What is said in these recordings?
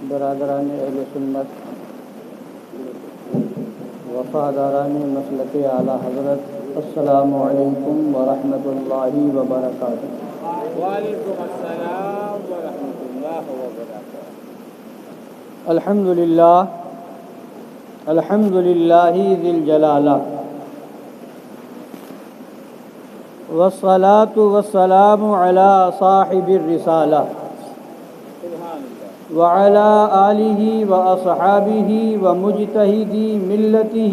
برادران اہل سنت، وفاداران مسلک اعلیٰ حضرت، السلام علیکم ورحمۃ اللہ وبرکاتہ۔ وعلیکم السلام ورحمۃ اللہ وبرکاتہ۔ الحمد للہ ذی الجلالہ، والصلاة والسلام علی صاحب الرسالہ وعلى آلہ واصحابہ ومجتہدی ملتہ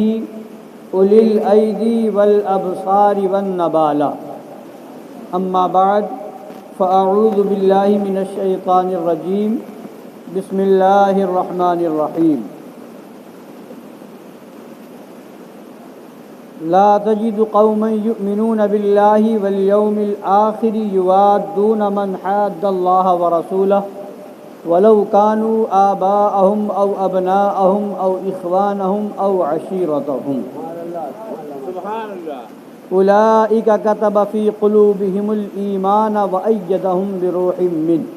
اولی الایدی والابصار والنبالہ، اما بعد فاعوذ باللہ من الشیطان الرجیم، بسم اللہ الرحمن الرحیم۔ لا تجد قوما يؤمنون بالله واليوم الآخر يوادون من حاد الله ورسوله ولو كانوا آباءهم أو أبناءهم أو إخوانهم أو عشيرتهم سبحان اللہ۔ أولئك كتب في قلوبهم الإيمان وأيدهم بروح منه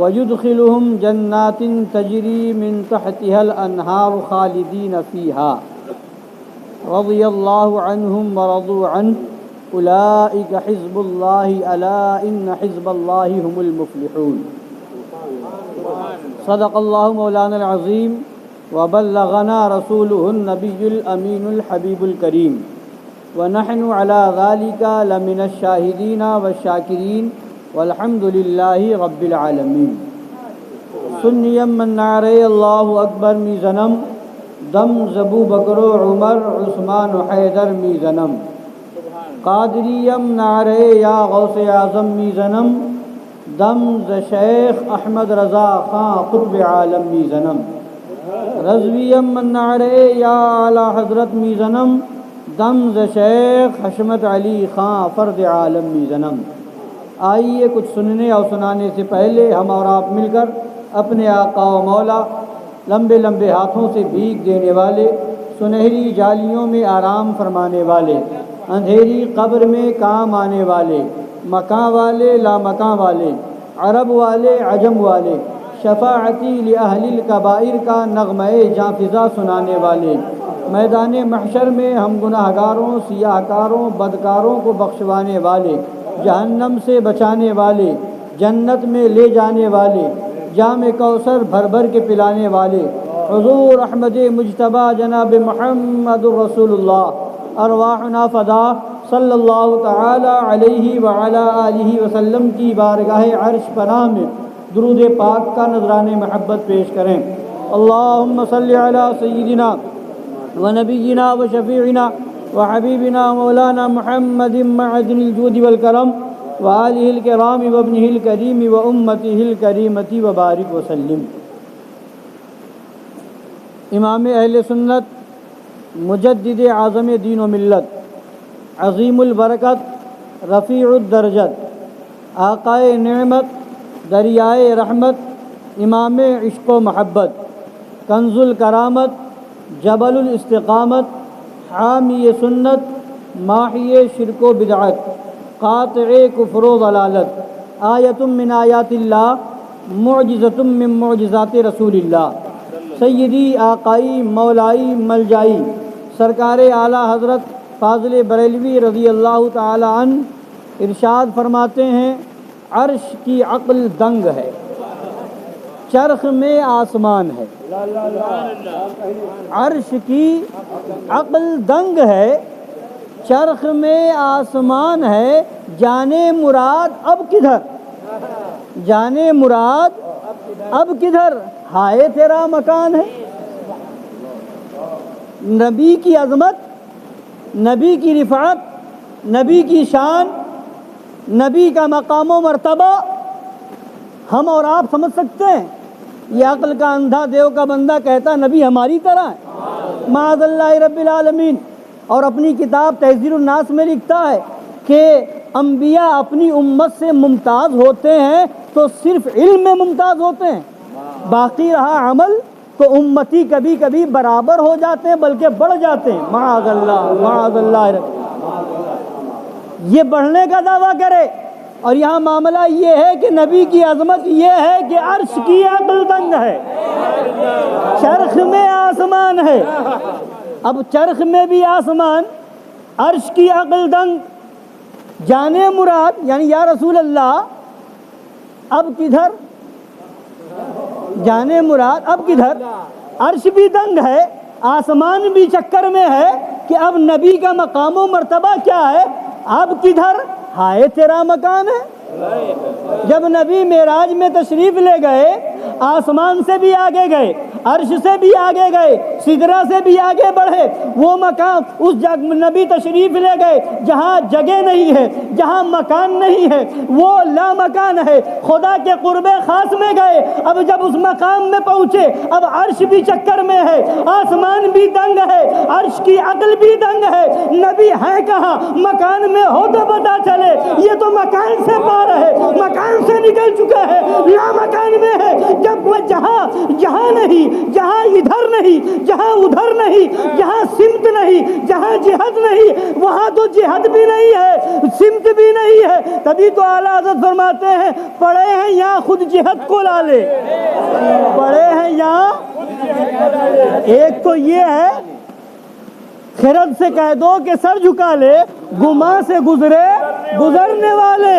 ويدخلهم جنات تجري من تحتها الأنهار خالدين فيها رضي الله عنهم ورضوا عنه أولئك حزب الله ألا إن حزب الله هم المفلحون۔ صدق الله مولانا العظيم وبلغنا رسوله النبي الأمين الحبيب الكريم، ونحن على ذلك لمن الشاهدين والشاكرين والحمد لله رب العالمين۔ سنیم من نعرے اللہ اکبر می زنم، دم زبو بکر و عمر عثمان و حیدر می زنم، قادریم نعرے یا غوث اعظم می زنم، دم ز شیخ احمد رضا خان قطب عالم می زنم، رضویم من نعرے یا اعلیٰ حضرت می زنم، دم ز شیخ حشمت علی خان فرد عالم می زنم۔ آئیے کچھ سننے اور سنانے سے پہلے ہم اور آپ مل کر اپنے آقا و مولا، لمبے لمبے ہاتھوں سے بھیک دینے والے، سنہری جالیوں میں آرام فرمانے والے، اندھیری قبر میں کام آنے والے، مکاں والے لامکاں والے، عرب والے عجم والے، شفاعتی لأہل الکبائر کا نغمہ جاں فضا سنانے والے، میدان محشر میں ہم گناہگاروں، سیاہ کاروں، بدکاروں کو بخشوانے والے، جہنم سے بچانے والے، جنت میں لے جانے والے، جام کوثر بھر بھر کے پلانے والے، حضور احمد مجتبی جناب محمد رسول اللہ، ارواحنا فدا صلی اللہ تعالی علیہ وعلی آلہ وسلم کی بارگاہ عرش پناہ میں درود پاک کا نذرانِ محبت پیش کریں۔ اللہم صلی علی سیدنا ونبینا وشفیعنا وحبیبنا مولانا محمد معدن الجود والکرم وآلہ الکرام وابنہ الکریم وامتہ الکریمۃ وبارک وسلم۔ امام اہل سنت، مجدد اعظم دین و ملت، عظیم البرکت، رفیع الدرجت، آقائے نعمت، دریائے رحمت، امام عشق و محبت، کنز الکرامت، جبل الاستقامت، حامی سنت، ماحی شرک و بدعت، قاطع کفر و ضلالت، آیت من آیات اللہ، معجزۃ من معجزات رسول اللہ، سیدی آقائی مولائی ملجائی سرکار اعلیٰ حضرت فاضل بریلوی رضی اللہ تعالی عنہ ارشاد فرماتے ہیں، عرش کی عقل دنگ ہے، چرخ میں آسمان ہے۔ عرش کی عقل دنگ ہے، چرخ میں آسمان ہے، جانے مراد اب کدھر، جانے مراد اب کدھر، ہائے تیرا مکان ہے۔ نبی کی عظمت، نبی کی رفعت، نبی کی شان، نبی کا مقام و مرتبہ ہم اور آپ سمجھ سکتے ہیں؟ یہ عقل کا اندھا دیو کا بندہ کہتا نبی ہماری طرح ہے، معاذ اللہ رب العالمین۔ اور اپنی کتاب تحذیر الناس میں لکھتا ہے کہ انبیاء اپنی امت سے ممتاز ہوتے ہیں تو صرف علم میں ممتاز ہوتے ہیں، باقی رہا عمل تو امتی کبھی کبھی برابر ہو جاتے ہیں بلکہ بڑھ جاتے ہیں، معاذ اللہ، معاذ اللہ۔ یہ بڑھنے کا دعویٰ کرے اور یہاں معاملہ یہ ہے کہ نبی کی عظمت یہ ہے کہ عرش کی عقل دنگ ہے، چرخ میں آسمان ہے۔ اب چرخ میں بھی آسمان، عرش کی عقل دنگ، جانے مراد یعنی یا رسول اللہ اب کدھر؟ جانے مراد اب کدھر؟ عرش بھی دنگ ہے، آسمان بھی چکر میں ہے کہ اب نبی کا مقام و مرتبہ کیا ہے؟ اب کدھر؟ ہائے تیرا مکان ہے۔ جب نبی معراج میں تشریف لے گئے، آسمان سے بھی آگے گئے، عرش سے بھی آگے گئے، سدرہ سے بھی آگے بڑھے، وہ مقام اس نبی تشریف لے گئے جہاں جگہ نہیں ہے، جہاں مکان نہیں ہے، وہ لا مکان ہے، خدا کے قرب خاص میں گئے۔ اب جب اس مقام میں پہنچے، اب عرش بھی چکر میں ہے، آسمان بھی دنگ ہے، عرش کی عقل بھی دنگ ہے، نبی ہے کہاں؟ مکان میں ہو تو پتا چلے، یہ تو مکان سے پار ہے، مکان سے نکل چکا ہے، لا مکان میں ہے۔ جب وہ جہاں نہیں، جہاں ادھر نہیں، جہاں ادھر نہیں، جہاں سمت نہیں، جہاں جہت نہیں، وہاں تو جہت بھی نہیں ہے، سمت بھی نہیں ہے۔ تبھی تو اعلیٰ حضرت فرماتے ہیں پڑے ہیں یہاں خود جہت کو لا لے، پڑے ہیں یہاں۔ ایک تو یہ ہے خرد سے کہہ دو کہ سر جھکا لے، گماں سے گزرے گزرنے والے،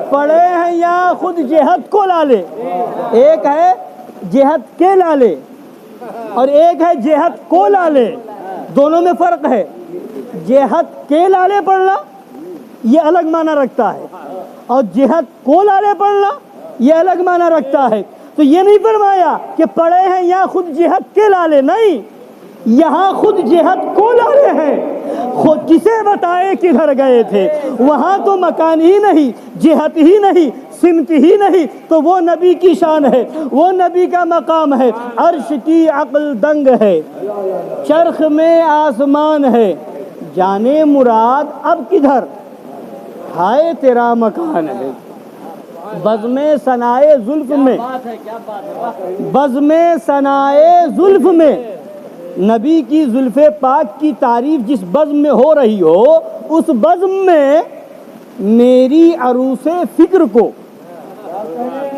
پڑے ہیں یہاں خود جہت کو لا لے۔ ایک ہے جہت کے لالے اور ایک ہے جہت کو لالے، دونوں میں فرق ہے۔ جہت کے لالے پڑھنا یہ الگ معنی رکھتا ہے اور جہت کو لالے پڑھنا یہ الگ معنی رکھتا ہے۔ تو یہ نہیں فرمایا کہ پڑے ہیں یہاں خود جہت کے لالے، نہیں، یہاں خود جہت کو لالے ہیں۔ خود کسے بتائے کدھر گئے تھے؟ وہاں تو مکان ہی نہیں، جہت ہی نہیں، سمت ہی نہیں، تو وہ نبی کی شان ہے، وہ نبی کا مقام ہے۔ عرش کی عقل دنگ ہے، چرخ میں آسمان ہے، جانے مراد اب کدھر؟ ہائے تیرا مکان ہے۔ بزم ثنائے زلف میں، بزم ثنائے زلف میں، نبی کی زلف پاک کی تعریف جس بزم میں ہو رہی ہو، اس بزم میں میری عروس فکر کو،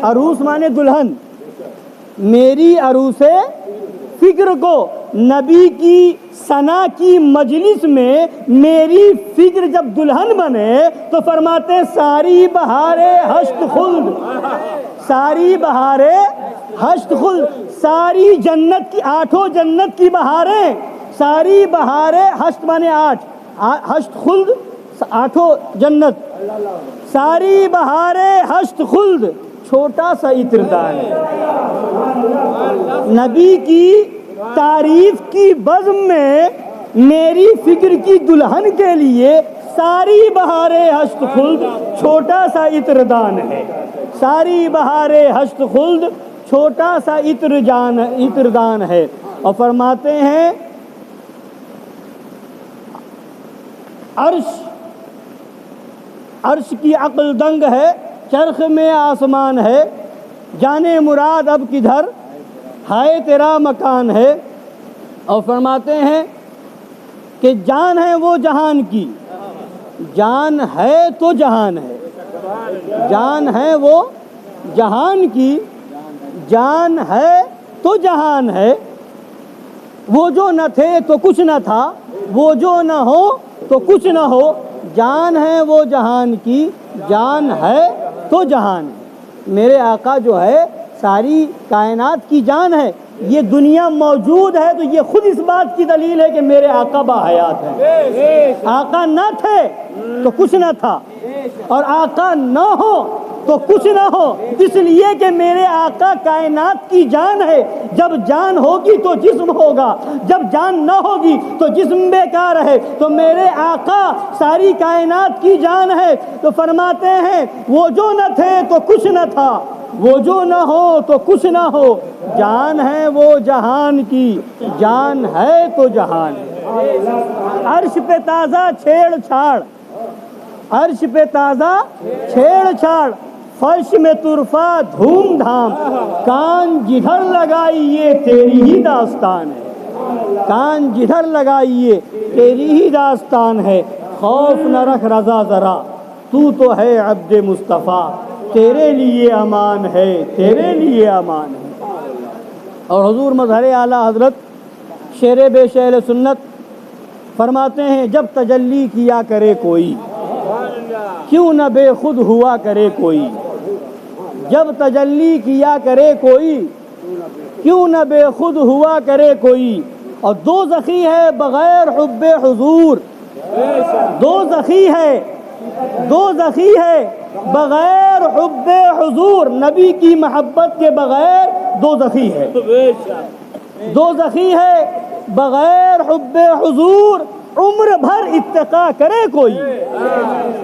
عروس مانے دلہن، میری عروس فکر کو نبی کی ثنا کی مجلس میں میری فکر جب دلہن بنے تو فرماتے ساری بہارے ہشت خلد، ساری بہارے ہشت خلد، ساری جنت کی آٹھوں جنت کی بہاریں، ساری بہاریں، ہشت مانے آٹھ، ہشت خلد آٹھوں جنت، ساری بہاریں ہشت خلد، چھوٹا سا عطردان ہے۔ نبی کی تعریف کی بزم میں میری فکر کی دلہن کے لیے ساری بہاریں ہشت خلد، چھوٹا سا عطردان ہے، ساری بہاریں ہشت خلد، چھوٹا سا عطردان ہے۔ اور فرماتے ہیں عرش کی عقل دنگ ہے، چرخ میں آسمان ہے، جانے مراد اب کدھر؟ ہائے تیرا مکان ہے۔ اور فرماتے ہیں کہ جان ہے وہ جہان کی، جان ہے تو جہان ہے، جان ہے وہ جہان کی، جان ہے تو جہان ہے، وہ جو نہ تھے تو کچھ نہ تھا، وہ جو نہ ہو تو کچھ نہ ہو، جان ہے وہ جہان کی، جان ہے تو جہان ہے۔ میرے آقا جو ہے ساری کائنات کی جان ہے، یہ دنیا موجود ہے تو یہ خود اس بات کی دلیل ہے کہ میرے آقا باحیات ہیں۔ آقا نہ تھے تو کچھ نہ تھا، اور آقا نہ ہو تو کچھ نہ ہو، اس لیے کہ میرے آقا کائنات کی جان ہے۔ جب جان ہوگی تو جسم ہوگا، جب جان نہ ہوگی تو جسم بیکار ہے، تو میرے آقا ساری کائنات کی جان ہے۔ تو فرماتے ہیں وہ جو نہ تھے تو کچھ نہ تھا، وہ جو نہ ہو تو کچھ نہ ہو، جان ہے وہ جہان کی، جان ہے تو جہان ہے۔ عرش پہ تازہ چھیڑ چھاڑ، عرش پہ تازہ چھیڑ چھاڑ، فرش میں طرفہ دھوم دھام، کان جدھر لگائیے تیری ہی داستان ہے، کان جدھر لگائیے تیری ہی داستان ہے، خوف نہ رکھ رضا ذرا، تو تو ہے عبد مصطفیٰ، تیرے لیے امان ہے، تیرے لیے امان ہے۔ اور حضور مظہر اعلیٰ حضرت شیر بے شعر سنت فرماتے ہیں جب تجلی کیا کرے کوئی کیوں نہ بے خود ہوا کرے کوئی، جب تجلی کیا کرے کوئی کیوں نہ بے خود ہوا کرے کوئی۔ اور دوزخی ہے بغیر حب حضور، دوزخی ہے بغیر حب حضور، نبی کی محبت کے بغیر دوزخی ہے، دوزخی ہے بغیر حب حضور۔ عمر بھر اتقا کرے کوئی،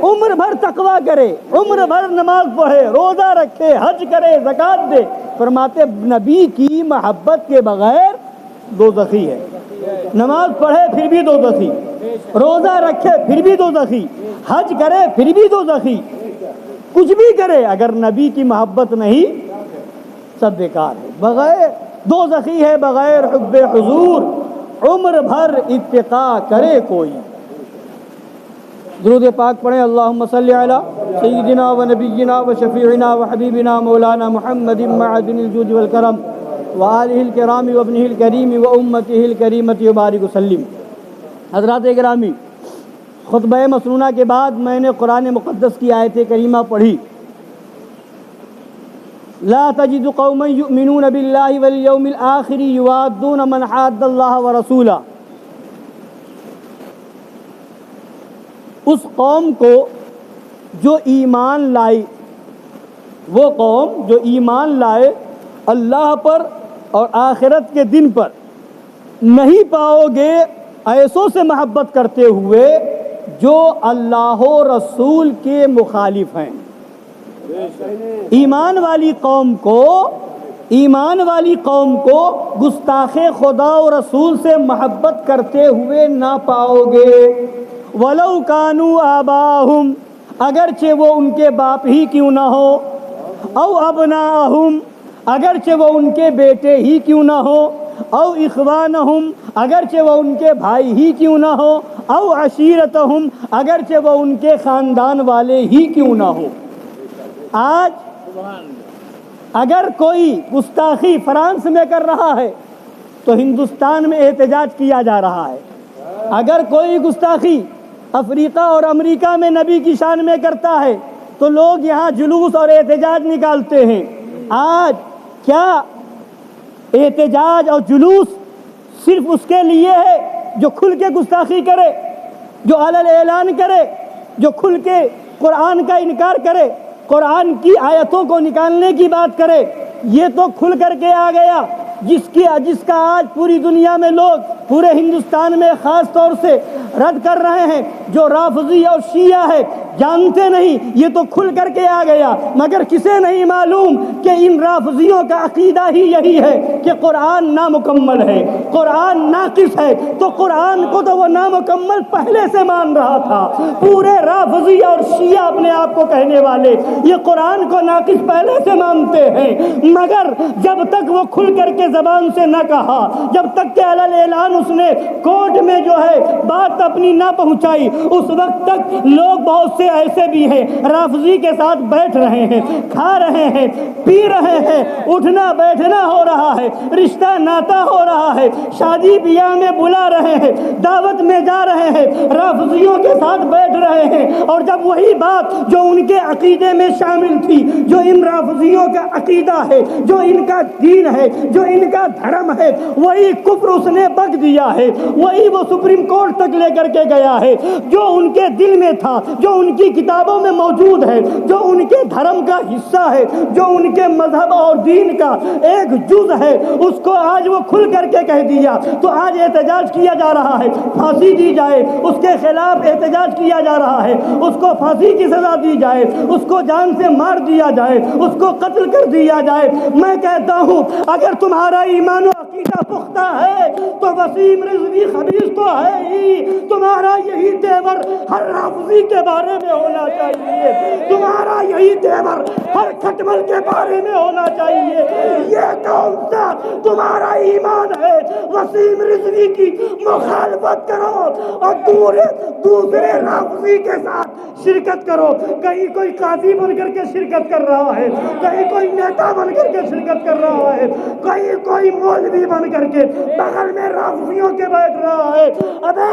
عمر بھر تقویٰ کرے، عمر بھر نماز پڑھے، روزہ رکھے، حج کرے، زکوٰۃ دے، فرماتے نبی کی محبت کے بغیر دوزخی ہے۔ نماز پڑھے پھر بھی دوزخی، روزہ رکھے پھر بھی دوزخی، حج کرے پھر بھی دوزخی، کچھ بھی کرے اگر نبی کی محبت نہیں سب بیکار ہے، بغیر دوزخی ہے بغیر حب حضور، عمر بھر اتقا کرے کوئی۔ درود پاک پڑھیں، اللہم صلی علی سیدنا و نبینا و شفیعنا و حبیبنا مولانا محمد معدن الجود والکرم وآلہ الکرام و ابنہ الکریم و امتہ الکریمۃ وبارک وسلم۔ حضرات گرامی، خطبہ مسنونہ کے بعد میں نے قرآن مقدس کی آیت کریمہ پڑھی، لا تجد قوما یؤمنون باللہ والیوم الآخر یوادون من حاد اللہ ورسولہ۔ اس قوم کو جو ایمان لائے، وہ قوم جو ایمان لائے اللہ پر اور آخرت کے دن پر، نہیں پاؤ گے ایسوں سے محبت کرتے ہوئے جو اللہ و رسول کے مخالف ہیں۔ ایمان والی قوم کو گستاخ خدا و رسول سے محبت کرتے ہوئے نہ پاؤ گے۔ وَلَوْ كَانُوا آبَاءَهُمْ، اگرچہ وہ ان کے باپ ہی کیوں نہ ہو، او ابناءہم، اگرچہ وہ ان کے بیٹے ہی کیوں نہ ہو، او اخوانہم، اگرچہ وہ ان کے بھائی ہی کیوں نہ ہو، او عشیرتہم، اگرچہ وہ ان کے خاندان والے ہی کیوں نہ ہو۔ آج اگر کوئی گستاخی فرانس میں کر رہا ہے تو ہندوستان میں احتجاج کیا جا رہا ہے، اگر کوئی گستاخی افریقہ اور امریکہ میں نبی کی شان میں کرتا ہے تو لوگ یہاں جلوس اور احتجاج نکالتے ہیں۔ آج کیا احتجاج اور جلوس صرف اس کے لیے ہے جو کھل کے گستاخی کرے، جو علل اعلان کرے، جو کھل کے قرآن کا انکار کرے، قرآن کی آیتوں کو نکالنے کی بات کرے؟ یہ تو کھل کر کے آ گیا، جس کا آج پوری دنیا میں لوگ، پورے ہندوستان میں خاص طور سے رد کر رہے ہیں، جو رافضی اور شیعہ ہے جانتے نہیں، یہ تو کھل کر کے آ گیا، مگر کسے نہیں معلوم کہ ان رافضیوں کا عقیدہ ہی یہی ہے کہ قرآن نامکمل ہے، قرآن ناقص ہے، تو قرآن کو تو وہ نامکمل پہلے سے مان رہا تھا۔ پورے رافضی اور شیعہ اپنے آپ کو کہنے والے یہ قرآن کو ناقص پہلے سے مانتے ہیں، مگر جب تک وہ کھل کر کے زبان سے نہ کہا، جب تک کہ علل اعلان اس نے کورٹ میں جو ہے بات اپنی نہ پہنچائی، اس وقت تک لوگ بہت سے ایسے بھی ہیں رافضی کے ساتھ بیٹھ رہے ہیں، کھا رہے ہیں، پی رہے ہیں، اٹھنا بیٹھنا ہو رہا ہے، رشتہ ناتا ہو رہا ہے، شادی بیاہ میں بلا رہے ہیں، دعوت میں جا رہے ہیں، رافضیوں کے ساتھ بیٹھ رہے ہیں، اور جب وہی بات جو ان کے عقیدے میں شامل تھی، جو ان رافضیوں کا عقیدہ ہے، جو ان کا دین ہے، جو ان کا دھرم ہے، وہی کفر اس نے بک دیا ہے، وہی وہ سپریم کورٹ تک لے کر کے گیا ہے۔ جو ان کے دل میں تھا، جو ان کی کتابوں میں موجود ہے، جو ان کے دھرم کا حصہ ہے، جو ان کے مذہب اور دین کا ایک جز ہے، اس کو آج وہ کھل کر کے کہہ دیا، تو آج احتجاج کیا جا رہا ہے، پھانسی دی جائے، اس کے خلاف احتجاج کیا جا رہا ہے، اس کو پھانسی کی سزا دی جائے، اس کو جان سے مار دیا جائے، اس کو قتل کر دیا جائے۔ میں کہتا ہوں اگر تمہارا ایمان و عقیدہ پختہ ہے تو وسیم رضوی خبیث تو ہے ہی، تمہارا یہی تیور ہر رافضی کے بارے میں ہونا چاہیے، تمہارا یہی تیور ہر کھٹمل کے بارے میں ہونا چاہیے۔ یہ کون سا تمہارا ایمان ہے؟ وسیم رضوی کی مخالفت کرو اور دوسرے رافضی کے ساتھ شرکت کرو۔ کہیں کوئی قاضی بن کر کے شرکت کر رہا ہے، کہیں کوئی نیتا بن کر کے شرکت کر رہا ہے، کہیں کوئی مولوی بن کر کے بغل میں رافضیوں کے بیٹھ رہا ہے۔ ابے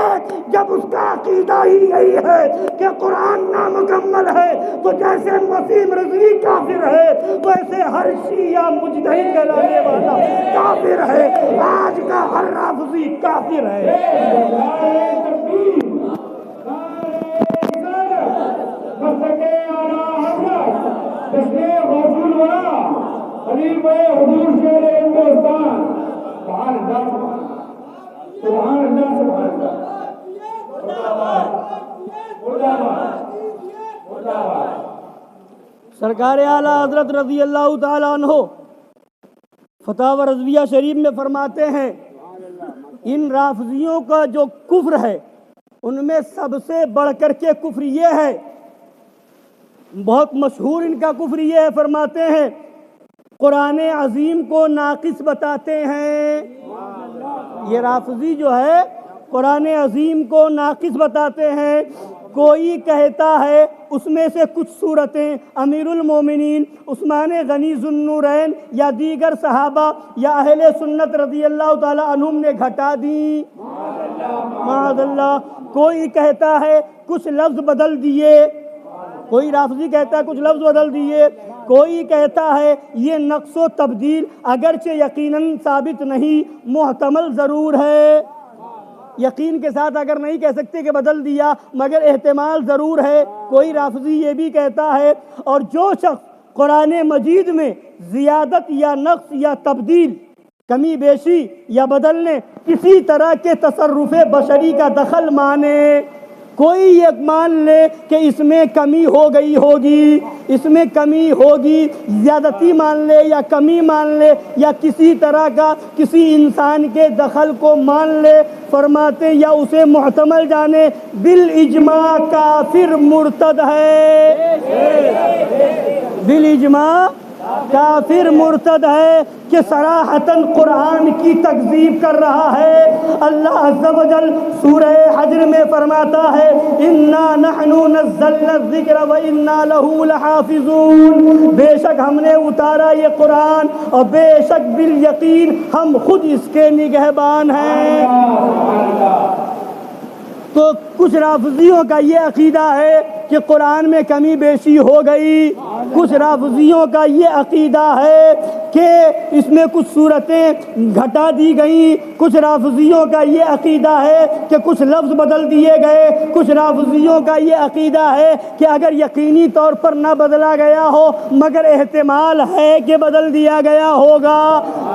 جب اس کا عقیدہ ہی یہی ہے کہ قرآن نامکمل ہے تو جیسے وسیم رضوی کافر ہے ویسے ہر شیعہ مجتہد کہلانے والا کافر ہے۔ آج کا ہر رافضی کافر ہے۔ سرکار اعلیٰ حضرت رضی اللہ تعالیٰ عنہ فتاوی رضویہ شریف میں فرماتے ہیں ان رافضیوں کا جو کفر ہے ان میں سب سے بڑھ کر کے کفر یہ ہے، بہت مشہور ان کا کفر یہ ہے، فرماتے ہیں قرآن عظیم کو ناقص بتاتے ہیں۔ یہ رافضی جو ہے قرآن عظیم کو ناقص بتاتے ہیں۔ کوئی کہتا ہے اس میں سے کچھ صورتیں امیر المومنین عثمان غنی ذو النورین یا دیگر صحابہ یا اہل سنت رضی اللہ تعالی عنہم نے گھٹا دی، معاذ اللہ۔ کوئی کہتا ہے کچھ لفظ بدل دیے، کوئی رافضی کہتا ہے کچھ لفظ بدل دیے، کوئی کہتا ہے یہ نقص و تبدیل اگرچہ یقیناً ثابت نہیں محتمل ضرور ہے۔ یقین کے ساتھ اگر نہیں کہہ سکتے کہ بدل دیا مگر احتمال ضرور ہے۔ کوئی رافضی یہ بھی کہتا ہے، اور جو شخص قرآن مجید میں زیادت یا نقص یا تبدیل، کمی بیشی یا بدلنے کسی طرح کے تصرف بشری کا دخل مانے، کوئی یہ مان لے کہ اس میں کمی ہو گئی ہوگی، اس میں کمی ہوگی، زیادتی مان لے یا کمی مان لے یا کسی طرح کا کسی انسان کے دخل کو مان لے، فرماتے یا اسے محتمل جانے، بالاجماع کافر مرتد ہے، بالاجماع کافر مرتد ہے کہ صراحتاً قرآن کی تکذیب کر رہا ہے۔ اللہ عز و جل سورہ حجر میں فرماتا ہے اِنَّا نَحْنُ نَزَّلْنَا الذِّكْرَ وَإِنَّا لَهُ لَحَافِظُونَ، بے شک ہم نے اتارا یہ قرآن اور بے شک بالیقین ہم خود اس کے نگہبان ہیں۔ تو کچھ رافضیوں کا یہ عقیدہ ہے کہ قرآن میں کمی بیشی ہو گئی، کچھ رافضیوں کا یہ عقیدہ ہے کہ اس میں کچھ صورتیں گھٹا دی گئیں، کچھ رافضیوں کا یہ عقیدہ ہے کہ کچھ لفظ بدل دیے گئے، کچھ رافضیوں کا یہ عقیدہ ہے کہ اگر یقینی طور پر نہ بدلا گیا ہو مگر احتمال ہے کہ بدل دیا گیا ہوگا۔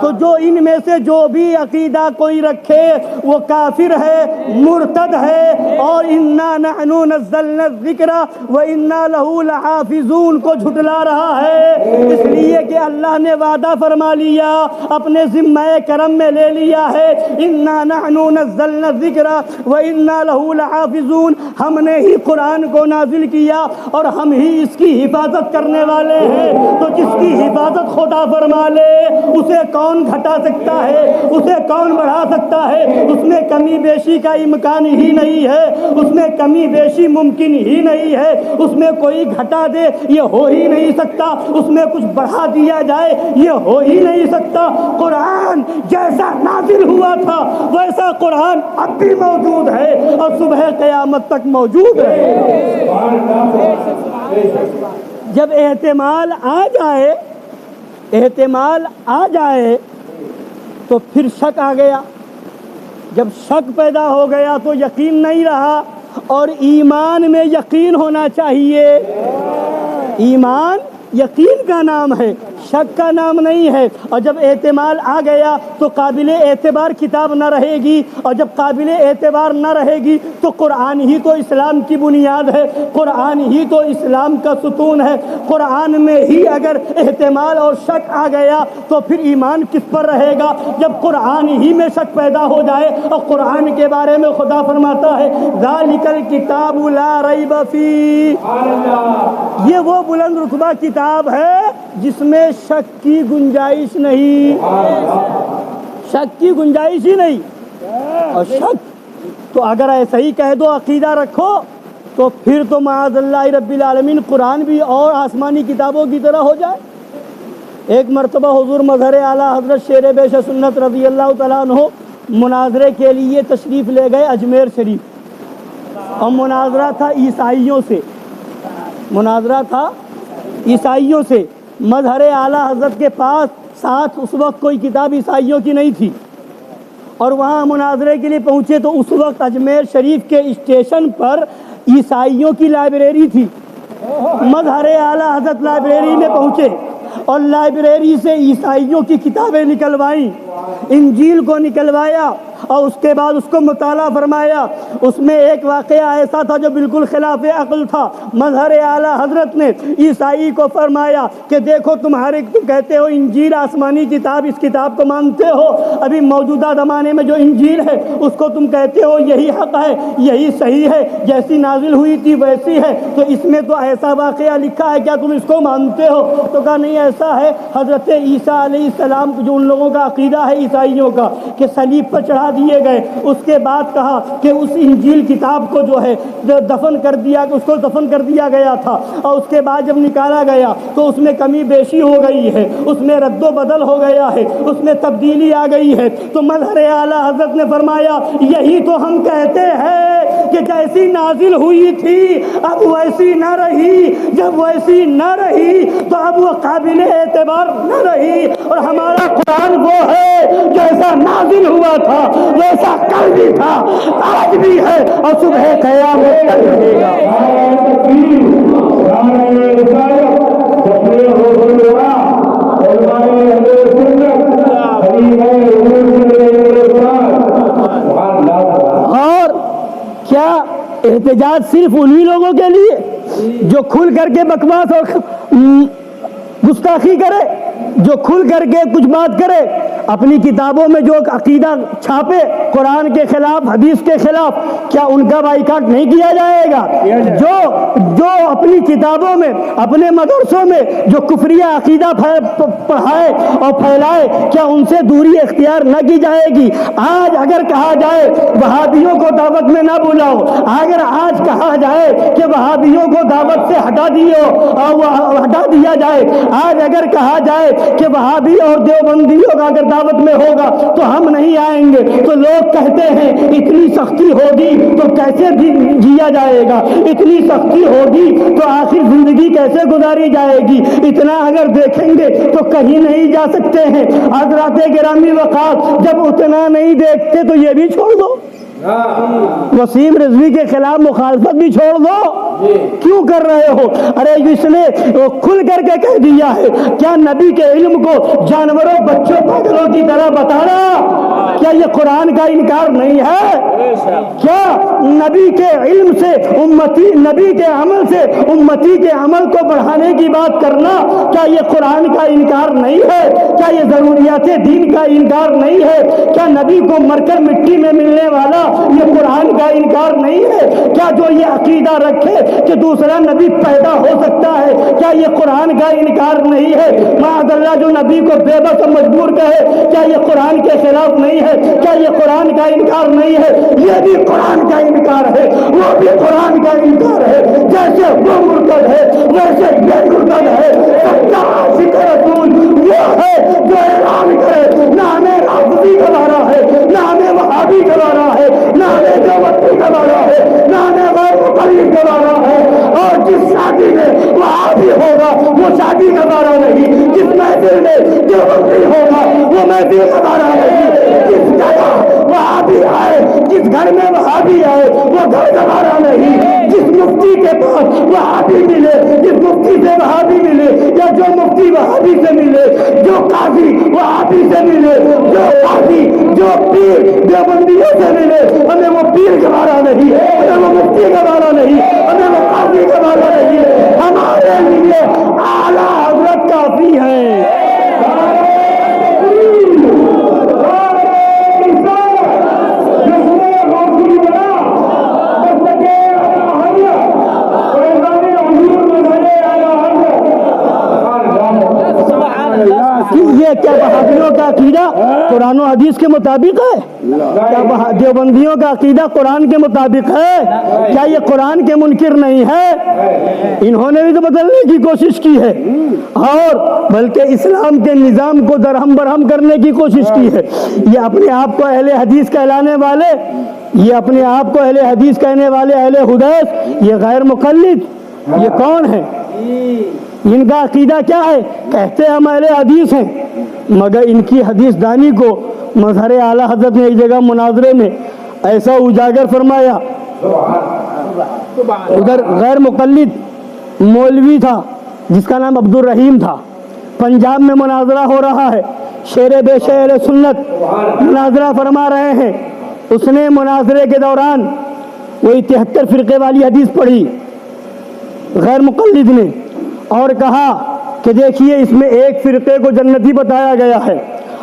تو جو ان میں سے جو بھی عقیدہ کوئی رکھے وہ کافر ہے، مرتد ہے، اور اِنَّا نَحْنُ نَزَّلْنَا الذِّكْرَ وَإِنَّا لَهُ لَحَافِظُونَ کو جھٹلا رہا ہے، اس لیے کہ اللہ نے وعدہ فرما لیا، اپنے ذمہ کرم میں لے لیا ہے، اِنَّا نَحْنُ نَزَّلْنَا الذِّكْرَ وَإِنَّا لَهُ لَحَافِظُونَ، ہم نے ہی قرآن کو نازل کیا اور ہم ہی اس کی حفاظت کرنے والے ہیں۔ تو جس کی حفاظت خدا فرما لے اسے کون گھٹا سکتا ہے، اسے کون بڑھا سکتا ہے؟ اس میں کمی بیشی کا امکان ہی نہیں ہے، اس میں کمی بیشی ممکن ہی نہیں ہے، اس میں کوئی گھٹا دے یہ ہو ہی نہیں سکتا، اس میں کچھ بڑھا دیا جائے یہ ہو ہی نہیں سکتا۔ قرآن جیسا نازل ہوا تھا ویسا قرآن اب بھی موجود ہے اور صبح قیامت تک موجود ہے۔ جب احتمال آ جائے تو پھر شک آ گیا، جب شک پیدا ہو گیا تو یقین نہیں رہا، اور ایمان میں یقین ہونا چاہیے۔ ایمان یقین کا نام ہے، شک کا نام نہیں ہے، اور جب احتمال آ گیا تو قابل اعتبار کتاب نہ رہے گی، اور جب قابل اعتبار نہ رہے گی تو قرآن ہی تو اسلام کی بنیاد ہے، قرآن ہی تو اسلام کا ستون ہے۔ قرآن میں ہی اگر احتمال اور شک آ گیا تو پھر ایمان کس پر رہے گا؟ جب قرآن ہی میں شک پیدا ہو جائے۔ اور قرآن کے بارے میں خدا فرماتا ہے ذالک الکتاب لا ریب فیہ، یہ وہ بلند رتبہ کتاب ہے جس میں شک کی گنجائش نہیں، شک کی گنجائش ہی نہیں۔ اور شک تو اگر ایسا ہی کہہ دو عقیدہ رکھو تو پھر تو معاذ اللہ رب العالمین قرآن بھی اور آسمانی کتابوں کی طرح ہو جائے۔ ایک مرتبہ حضور مظہر اعلیٰ حضرت شیر بیش سنت رضی اللہ تعالیٰ عنہ مناظرے کے لیے تشریف لے گئے اجمیر شریف، اور مناظرہ تھا عیسائیوں سے، مناظرہ تھا عیسائیوں سے۔ مظہر اعلیٰ حضرت کے پاس ساتھ اس وقت کوئی کتاب عیسائیوں کی نہیں تھی، اور وہاں مناظرے کے لیے پہنچے تو اس وقت اجمیر شریف کے اسٹیشن پر عیسائیوں کی لائبریری تھی۔ مظہر اعلیٰ حضرت لائبریری میں پہنچے اور لائبریری سے عیسائیوں کی کتابیں نکلوائیں، انجیل کو نکلوایا اور اس کے بعد اس کو مطالعہ فرمایا۔ اس میں ایک واقعہ ایسا تھا جو بالکل خلاف عقل تھا۔ مظہر اعلیٰ حضرت نے عیسائی کو فرمایا کہ دیکھو تم کہتے ہو انجیل آسمانی کتاب، اس کتاب کو مانتے ہو، ابھی موجودہ زمانے میں جو انجیل ہے اس کو تم کہتے ہو یہی حق ہے، یہی صحیح ہے، جیسی نازل ہوئی تھی ویسی ہے، تو اس میں تو ایسا واقعہ لکھا ہے، کیا تم اس کو مانتے ہو؟ تو کہا نہیں ایسا ہے، حضرت عیسیٰ علیہ السلام جو ان لوگوں کا عقیدہ ہے عیسائیوں کا کہ صلیب پر چڑھا دیے گئے، اس کے بعد کہا کہ اس انجیل کتاب کو جو ہے دفن کر دیا، اس کو دفن کر دیا گیا تھا، اور اس کے بعد جب نکالا گیا تو اس میں کمی بیشی ہو گئی ہے، اس میں رد و بدل ہو گیا ہے، اس میں تبدیلی آ گئی ہے۔ تو مظہر اعلیٰ حضرت نے فرمایا یہی تو ہم کہتے ہیں کہ جیسی نازل ہوئی تھی اب ویسی نہ رہی، جب ویسی نہ رہی تو اب وہ قابل اعتبار نہ رہی، اور ہمارا قرآن وہ ہے جیسا نازل ہوا تھا ویسا کل بھی تھا، آج بھی ہے، اور صبح قیامت تک رہے گا۔ اور کیا احتجاج صرف انہی لوگوں کے لیے جو کھل کر کے بکواس اور گستاخی کرے، جو کھل کر کے کچھ بات کرے، اپنی کتابوں میں جو عقیدہ چھاپے قرآن کے خلاف، حدیث کے خلاف، کیا ان کا بائیکاٹ نہیں کیا جائے گا؟ جو اپنی کتابوں میں، اپنے مدرسوں میں جو کفریہ عقیدہ پڑھائے اور پھیلائے، کیا ان سے دوری اختیار نہ کی جائے گی؟ آج اگر کہا جائے وہابیوں کو دعوت میں نہ بلاؤ، اگر آج کہا جائے کہ وہابیوں کو دعوت سے ہٹا دیا جائے، آج اگر کہا جائے کہ وہابی اور دیوبندیوں کا اگر دعوت میں ہوگا تو ہم نہیں آئیں گے، تو لوگ کہتے ہیں اتنی سختی ہوگی تو کیسے جیا جائے گا، اتنی سختی ہوگی تو آخر زندگی کیسے گزاری جائے گی، اتنا اگر دیکھیں گے تو کہیں نہیں جا سکتے ہیں۔ حضرات گرامی وقار، جب اتنا نہیں دیکھتے تو یہ بھی چھوڑ دو، وسیم رضوی کے خلاف مخالفت بھی چھوڑ دو، کیوں کر رہے ہو؟ ارے اس نے کھل کر کے کہہ دیا ہے، کیا نبی کے علم کو جانوروں بچوں پاگلوں کی طرح بتانا کیا یہ قرآن کا انکار نہیں ہے؟ کیا نبی کے علم سے امتی، نبی کے عمل سے امتی کے عمل کو بڑھانے کی بات کرنا کیا یہ قرآن کا انکار نہیں ہے؟ کیا یہ ضروریات دین کا انکار نہیں ہے؟ کیا نبی کو مر کر مٹی میں ملنے والا یہ قرآن کا انکار نہیں ہے؟ کیا جو یہ عقیدہ رکھے کہ دوسرا نبی پیدا ہو سکتا ہے، کیا یہ قرآن کا انکار نہیں ہے؟ معاذ اللہ جو نبی کو بے بس و مجبور کہے، کیا یہ قرآن کے خلاف نہیں ہے؟ کیا یہ قرآن کا انکار نہیں ہے؟ یہ بھی قرآن کا انکار ہے، وہ بھی قرآن کا انکار ہے۔ جیسے وہ مرتد ہے ویسے یہ مرتد ہے۔ سچا عاشق رسول وہ ہے جو اعلان کرے نہ ہمیں رافضی گوارا ہے، نہ ہمیں وہابی گوارا ہے، نہ ہمیں دیوبندی گوارا ہے، نہ ہمیں غیر مقلد گوارا ہے، اور جس شادی میں وہابی ہوگا وہ شادی گوارا نہیں، جس محفل میں دیوبندی ہوگا وہ محفل گوارا نہیں، جس جگہ وہابی آئے، جس گھر میں وہابی آئے وہ گھر گوارا نہیں. جس مفتی کے پاس وہابی ملے, جس مفتی سے وہابی ملے, یا جو مفتی وہابی سے ملے, جو قاضی وہابی سے ملے, جو قاضی جو پیر دیوبندیوں سے ملے, ہمیں وہ پیر گوارا نہیں, ہمیں وہ مفتی گوارا نہیں, ہمیں وہ قاضی گوارا نہیں. ہمارے لیے اعلیٰ حضرت کافی ہے. یہ کیا وہابیوں کا عقیدہ قرآن و حدیث کے مطابق ہے؟ کیا دیوبندیوں کا عقیدہ قرآن کے مطابق ہے؟ کیا یہ قرآن کے منکر نہیں ہے؟ انہوں نے بھی تو بدلنے کی کوشش کی ہے, اور بلکہ اسلام کے نظام کو درہم برہم کرنے کی کوشش کی ہے. یہ اپنے آپ کو اہل حدیث کہلانے والے, یہ اپنے آپ کو اہل حدیث کہنے والے اہل حدیث, یہ غیر مقلد, یہ کون ہے؟ ان کا عقیدہ کیا ہے؟ کہتے ہم اہل حدیث ہیں, مگر ان کی حدیث دانی کو مظہر اعلیٰ حضرت نے ایک جگہ مناظرے میں ایسا اجاگر فرمایا. ادھر غیر مقلد مولوی تھا جس کا نام عبد الرحیم تھا, پنجاب میں مناظرہ ہو رہا ہے, شیر بے شیر سنت مناظرہ فرما رہے ہیں. اس نے مناظرے کے دوران وہی 73 فرقے والی حدیث پڑھی غیر مقلد نے, اور کہا کہ دیکھیے اس میں ایک فرقے کو جنتی بتایا گیا ہے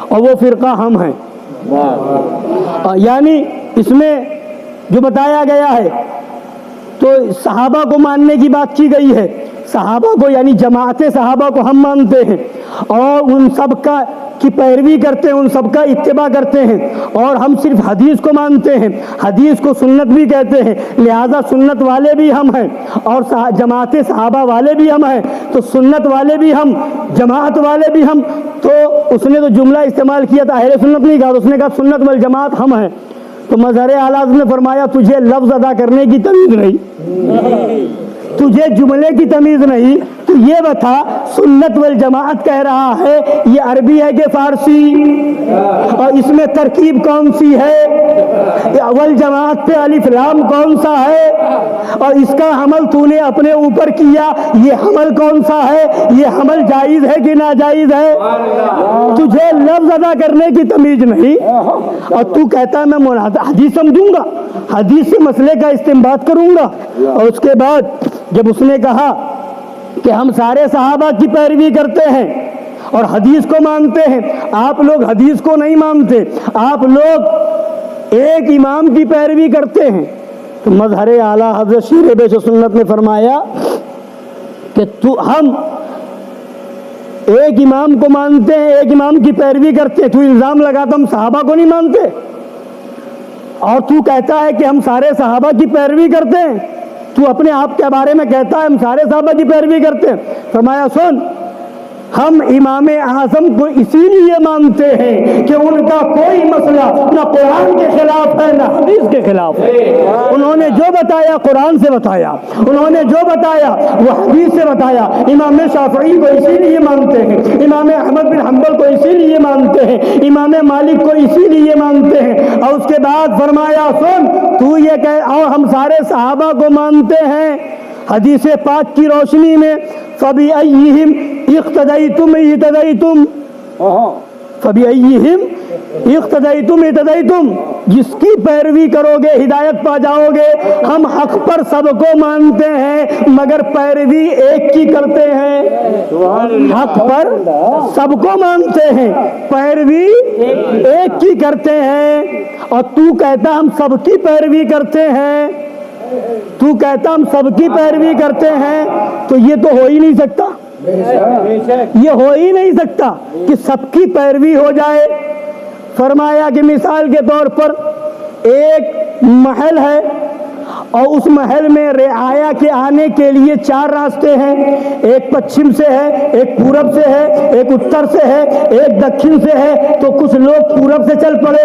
اور وہ فرقہ ہم ہیں. یعنی اس میں جو بتایا گیا ہے تو صحابہ کو ماننے کی بات کی گئی ہے, صحابہ کو یعنی جماعت صحابہ کو ہم مانتے ہیں اور ان سب کی پیروی کرتے ہیں, ان سب کا اتباع کرتے ہیں, اور ہم صرف حدیث کو مانتے ہیں, حدیث کو سنت بھی کہتے ہیں, لہذا سنت والے بھی ہم ہیں اور جماعت صحابہ والے بھی ہم ہیں, تو سنت والے بھی ہم, جماعت والے بھی ہم. تو اس نے تو جملہ استعمال کیا تھا, اہل سنت نہیں کہا, اس نے کہا سنت والجماعت ہم ہیں. تو مظہر اعلیٰ نے فرمایا تجھے لفظ ادا کرنے کی تمیز نہیں, تجھے جملے کی تمیز نہیں, تو یہ بتا سنت والجماعت کہہ رہا ہے یہ عربی ہے کہ فارسی, اور اس میں ترکیب کون سی ہے, والجماعت پہ الف لام کون سا ہے, اور اس کا حمل تو نے اپنے اوپر کیا, یہ حمل کون سا ہے, یہ حمل جائز ہے کہ ناجائز ہے, تجھے لفظ ادا کرنے کی تمیز نہیں, اور تو کہتا ہے میں حدیث سمجھوں گا, حدیث سے مسئلے کا استنباط کروں گا. اور اس کے بعد جب اس نے کہا کہ ہم سارے صحابہ کی پیروی کرتے ہیں اور حدیث کو مانتے ہیں, آپ لوگ حدیث کو نہیں مانتے, آپ لوگ ایک امام کی پیروی کرتے ہیں. تو مظہر اعلیٰ حضرت شیر بیش سنت نے فرمایا کہ ہم ایک امام کو مانتے ہیں, ایک امام کی پیروی کرتے ہیں, تو الزام لگاتا ہم صحابہ کو نہیں مانتے, اور تو کہتا ہے کہ ہم سارے صحابہ کی پیروی کرتے ہیں, تو اپنے آپ کے بارے میں کہتا ہے ہم سارے صحابہ کی پیروی کرتے ہیں. فرمایا سن, ہم امام اعظم کو اسی لیے مانتے ہیں کہ ان کا کوئی مسئلہ نہ قرآن کے خلاف ہے نہ حدیث کے خلاف ہے. انہوں نے جو بتایا قرآن سے بتایا, انہوں نے جو بتایا وہ حدیث سے بتایا. امام شافعی کو اسی لیے مانتے ہیں, امام احمد بن حنبل کو اسی لیے مانتے ہیں, امام مالک کو اسی لیے مانتے ہیں. اور اس کے بعد فرمایا سن, تو یہ کہہ اور ہم سارے صحابہ کو مانتے ہیں حدیث پاک کی روشنی میں, فَبِأَيِّهِمْ اِقْتَدَيْتُمْ اِهْتَدَيْتُمْ, فَبِأَيِّهِمْ اِقْتَدَيْتُمْ اِهْتَدَيْتُمْ, جس کی پیروی کرو گے ہدایت پا جاؤ گے. ہم حق پر سب کو مانتے ہیں مگر پیروی ایک کی کرتے ہیں, حق پر سب کو مانتے ہیں پیروی ایک کی کرتے ہیں. اور تو کہتا ہم سب کی پیروی کرتے ہیں, تو کہتا ہم سب کی پیروی کرتے ہیں, تو یہ تو ہو ہی نہیں سکتا, یہ ہو ہی نہیں سکتا کہ سب کی پیروی ہو جائے. فرمایا کہ مثال کے طور پر ایک محل ہے اور اس محل میں رعایا کے آنے کے لیے 4 راستے ہیں، ایک پچھم سے ہے، ایک پورب سے ہے، ایک اتر سے ہے، ایک دکھن سے ہے۔ تو کچھ لوگ پورب سے چل پڑے،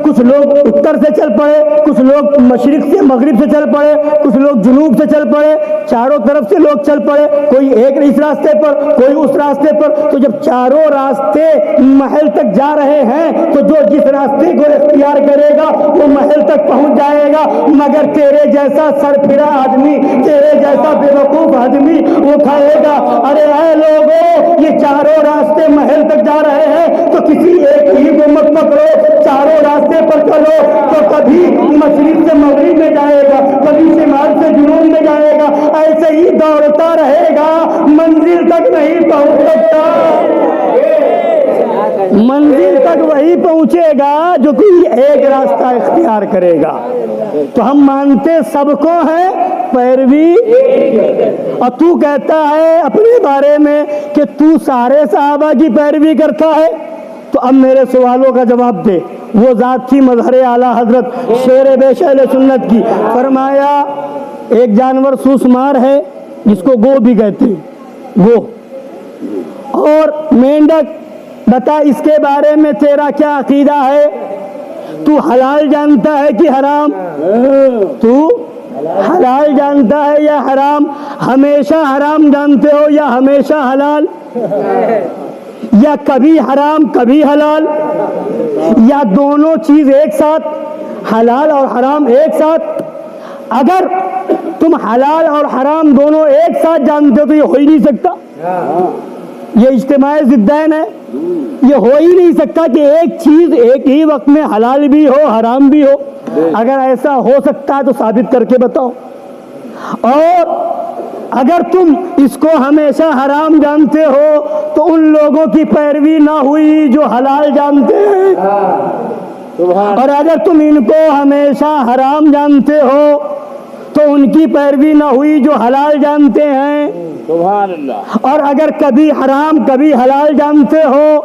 کچھ لوگ اتر سے چل پڑے، کچھ لوگ مشرق سے مغرب سے چل پڑے، کچھ لوگ جنوب سے چل پڑے، چاروں طرف سے لوگ چل پڑے، کوئی ایک اس راستے پر، کوئی اس راستے پر۔ تو جب چاروں راستے محل تک جا رہے ہیں تو جو جس راستے کو اختیار کرے گا وہ محل تک پہنچ جائے گا، مگر تیرے جیسا سرفرا آدمی، تیرے جیسا بے وقوف آدمی وہ کھائے گا۔ ارے اے لوگوں، یہ چاروں راستے محل تک جا رہے ہیں تو کسی ایک ہی کو مت پکڑو، چاروں راستے پر چلو تو کبھی مشرق سے مغرب میں جائے گا، کبھی شمال سے جنوب میں جائے گا، ایسے ہی دوڑتا رہے گا، منزل تک نہیں پہنچ سکتا۔ منزل تک وہی پہنچے گا جو کوئی ایک راستہ اختیار کرے گا۔ تو ہم مانتے سب کو ہیں، پیروی، اور تو کہتا ہے اپنے بارے میں کہ تو سارے صحابہ کی پیروی کرتا ہے۔ تو اب میرے سوالوں کا جواب دے۔ وہ ذات تھی مظہر اعلیٰ حضرت شیر بیش اہل سنت کی، فرمایا ایک جانور سوسمار ہے جس کو گو بھی کہتے ہیں، گو، اور مینڈک، بتا اس کے بارے میں تیرا کیا عقیدہ ہے؟ تو حلال جانتا ہے کہ حرام؟ تو حلال جانتا ہے یا حرام؟ ہمیشہ حرام جانتے ہو یا ہمیشہ حلال؟ یا کبھی حرام کبھی حلال، یا دونوں چیز ایک ساتھ، حلال اور حرام ایک ساتھ؟ اگر تم حلال اور حرام دونوں ایک ساتھ جانتے ہو تو یہ ہو ہی نہیں سکتا، یہ اجتماع ضدین ہے، یہ ہو ہی نہیں سکتا کہ ایک چیز ایک ہی وقت میں حلال بھی ہو حرام بھی ہو۔ اگر ایسا ہو سکتا ہے تو ثابت کر کے بتاؤ۔ اور اگر تم اس کو ہمیشہ حرام جانتے ہو تو ان لوگوں کی پیروی نہ ہوئی جو حلال جانتے ہیں، اور اگر تم ان کو ہمیشہ حرام جانتے ہو تو ان کی پیروی نہ ہوئی جو حلال جانتے ہیں۔ سبحان اللہ۔ اور اگر کبھی حرام کبھی حلال جانتے ہو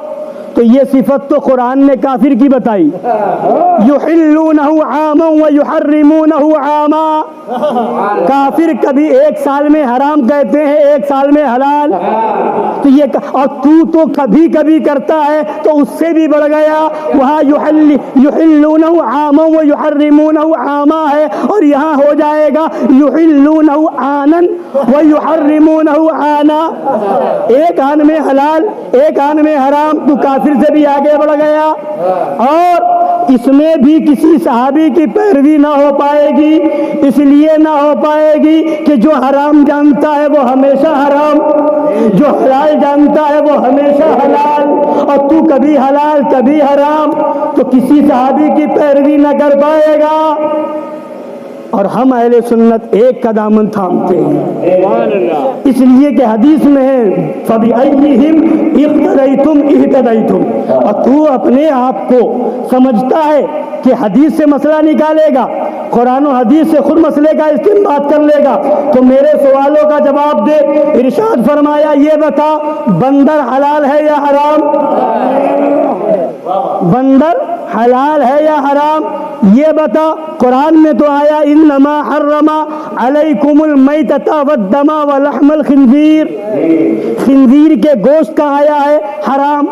تو یہ صفت تو قرآن نے کافر کی بتائی، یحلونہ عاما ویحرمونہ عاما، کافر کبھی ایک سال میں حرام کہتے ہیں ایک سال میں حلال۔ تو یہ اور تو کبھی کبھی کرتا ہے تو اس سے بھی بڑھ گیا، وہاں یحلونہ عاما ویحرمونہ عاما ہے، اور یہاں ہو جائے گا یحلونہ عانا ویحرمونہ عانا، ایک آن میں حلال ایک آن میں حرام۔ تو کافر سے بھی آگے بڑھ گیا، اور اس میں بھی کسی صحابی کی پیروی نہ ہو پائے گی، اس لیے نہ ہو پائے گی کہ جو حرام جانتا ہے وہ ہمیشہ حرام، جو حلال جانتا ہے وہ ہمیشہ حلال، اور تو کبھی حلال کبھی حرام، تو کسی صحابی کی پیروی نہ کر پائے گا۔ اور ہم اہل سنت ایک کا دامن تھامتے ہیں، اس لیے کہ حدیث میں ہے فَبِأَيِّهِمْ اِقْتَدَيْتُمْ اِهْتَدَيْتُمْ، اور تو اپنے آپ کو سمجھتا ہے کہ حدیث سے مسئلہ نکالے گا، قرآن و حدیث سے خود مسئلے کا استنباط کر لے گا، تو میرے سوالوں کا جواب دے۔ ارشاد فرمایا یہ بتا بندر حلال ہے یا حرام؟ بندر حلال ہے یا حرام؟ یہ بتا۔ قرآن میں تو آیا انما حرم علیکم المیتۃ والدم ولحم الخنزیر، خنزیر کے گوشت کا آیا ہے حرام،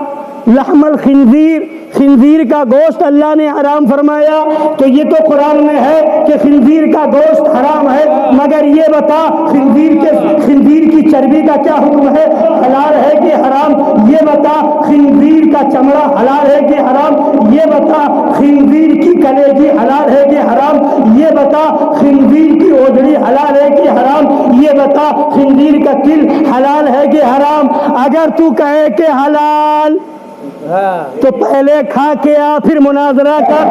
لحم الخنزیر، خنزیر کا گوشت اللہ نے حرام فرمایا، تو یہ تو قرآن میں ہے کہ خنزیر کا گوشت حرام ہے، مگر یہ بتا خنزیر کی چربی کا کیا حکم ہے، حلال ہے کہ حرام؟ یہ بتا خنزیر کا چمڑا حلال ہے کہ حرام؟ یہ بتا خنزیر کی کلیجی حلال ہے کہ حرام؟ یہ بتا خنزیر کی اوجڑی حلال ہے کہ حرام؟ یہ بتا خنزیر کا تل حلال ہے کہ حرام؟ اگر تو کہے کہ حلال تو پہلے کھا کے آ پھر مناظرہ کر،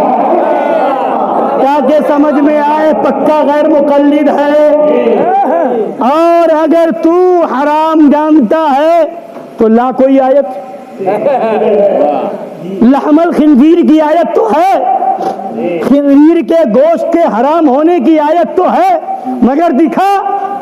تاکہ سمجھ میں آئے پکا غیر مقلد ہے۔ اور اگر تو حرام جانتا ہے تو لا کوئی آیت، لحم الخنزیر کی آیت تو ہے، خنزیر کے گوشت کے حرام ہونے کی آیت تو ہے، مگر دکھا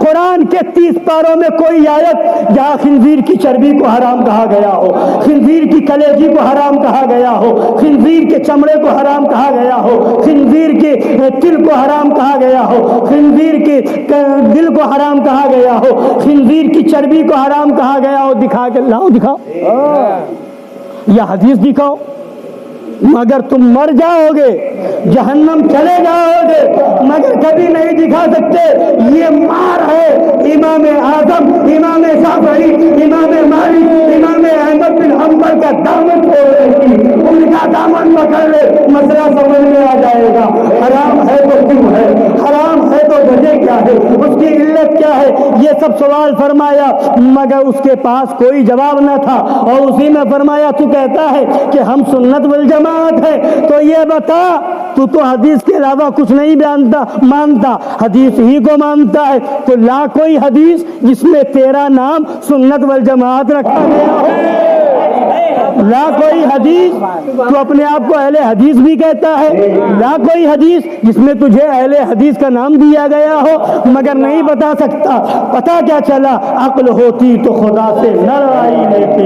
قرآن کے 30 پاروں میں کوئی آیت جہاں خنزیر کی چربی کو حرام کہا گیا ہو، خنزیر کی کلیجی کو حرام کہا گیا ہو، خنزیر کے چمڑے کو حرام کہا گیا ہو، خنزیر کے تل کو حرام کہا گیا ہو، خنزیر کے دل کو حرام کہا گیا ہو، خنزیر کی چربی کو حرام کہا گیا ہو، دکھا کے لاؤ، دکھاؤ یا حدیث دکھاؤ. مگر تم مر جاؤ گے، جہنم چلے جاؤ گے، مگر کبھی نہیں دکھا سکتے. یہ مار ہے امام اعظم، امام شافعی، امام مالک، امام احمد بن حنبل کا دامن چھوڑنے کی. ان کا دامن پکڑ لے، مسئلہ سمجھ میں آ جائے گا. حرام ہے تو کیوں ہے، حرام ہے تو وجہ کیا ہے، اس کی علت کیا ہے، یہ سب سوال فرمایا. مگر اس کے پاس کوئی جواب نہ تھا، اور اسی میں فرمایا تو کہتا ہے کہ ہم سنت والجماعت ہے، تو یہ بتا تو حدیث کے علاوہ کچھ نہیں مانتا، حدیث ہی کو مانتا ہے. تو لا کوئی حدیث جس میں تیرا نام سنت والجماعت رکھا گیا ہو. لا کوئی حدیث، تو اپنے آپ کو اہل حدیث بھی کہتا ہے، لا کوئی حدیث جس میں تجھے اہل حدیث کا نام دیا گیا ہو، مگر نہیں بتا سکتا. پتا کیا چلا، عقل ہوتی تو خدا سے نہ لڑائی لیتے،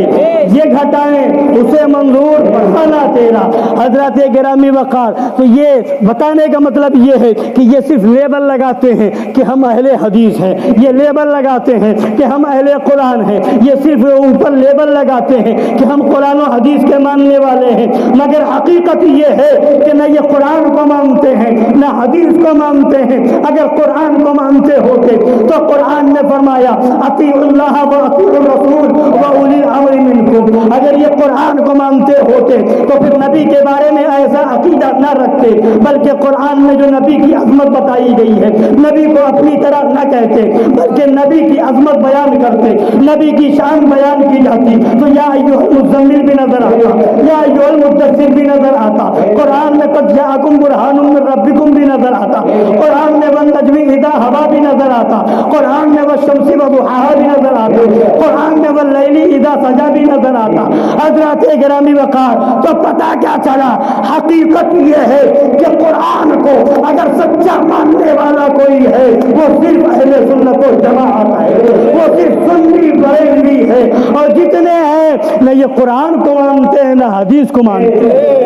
یہ گھٹائیں اسے منظور بڑھانا تیرا. حضرات گرامی وقار، تو یہ بتانے کا مطلب یہ ہے کہ یہ صرف لیبل لگاتے ہیں کہ ہم اہل حدیث ہیں، یہ لیبل لگاتے ہیں کہ ہم اہل قرآن ہیں، یہ صرف اوپر لیبل لگاتے ہیں کہ ہم قرآن و حدیث کے ماننے والے ہیں. مگر حقیقت یہ ہے کہ نہ یہ قرآن کو مانتے ہیں نہ حدیث کو مانتے ہیں. اگر قرآن کو مانتے ہوتے تو قرآن نے فرمایا اطیعوا اللہ و اطیعوا الرسول و اولی الامر منکم. اگر یہ قرآن کو مانتے ہوتے تو پھر نبی کے بارے میں ایسا عقیدہ نہ رکھتے، بلکہ قرآن میں جو نبی کی عظمت بتائی گئی ہے، نبی کو اپنی طرح نہ کہتے بلکہ نبی کی عظمت بیان کرتے، نبی کی شان بیان کی جاتی. تو یا ایھا المزمل بھی نظر آتا، یا ایھا المدثر بھی نظر آتا، قرآن میں قد جاءکم برہان من ربکم بھی نظر آتا، قرآن میں والنجم اذا ھوا بھی نظر آتا، قرآن میں والشمس وضحاھا بھی نظر آتا، قرآن میں واللیل اذا سجا بھی نظر آتا. حضرات گرامی وقار، تو پتہ کیا چلا، حقیقت یہ ہے کہ قرآن کو اگر سچا ماننے والا کوئی ہے وہ صرف اہل سنت و جماعت ہے، وہ صرف سنی بریلوی ہے. اور جتنے ہیں نہ یہ قرآن کو مانتے ہیں نہ حدیث کو مانتے ہیں.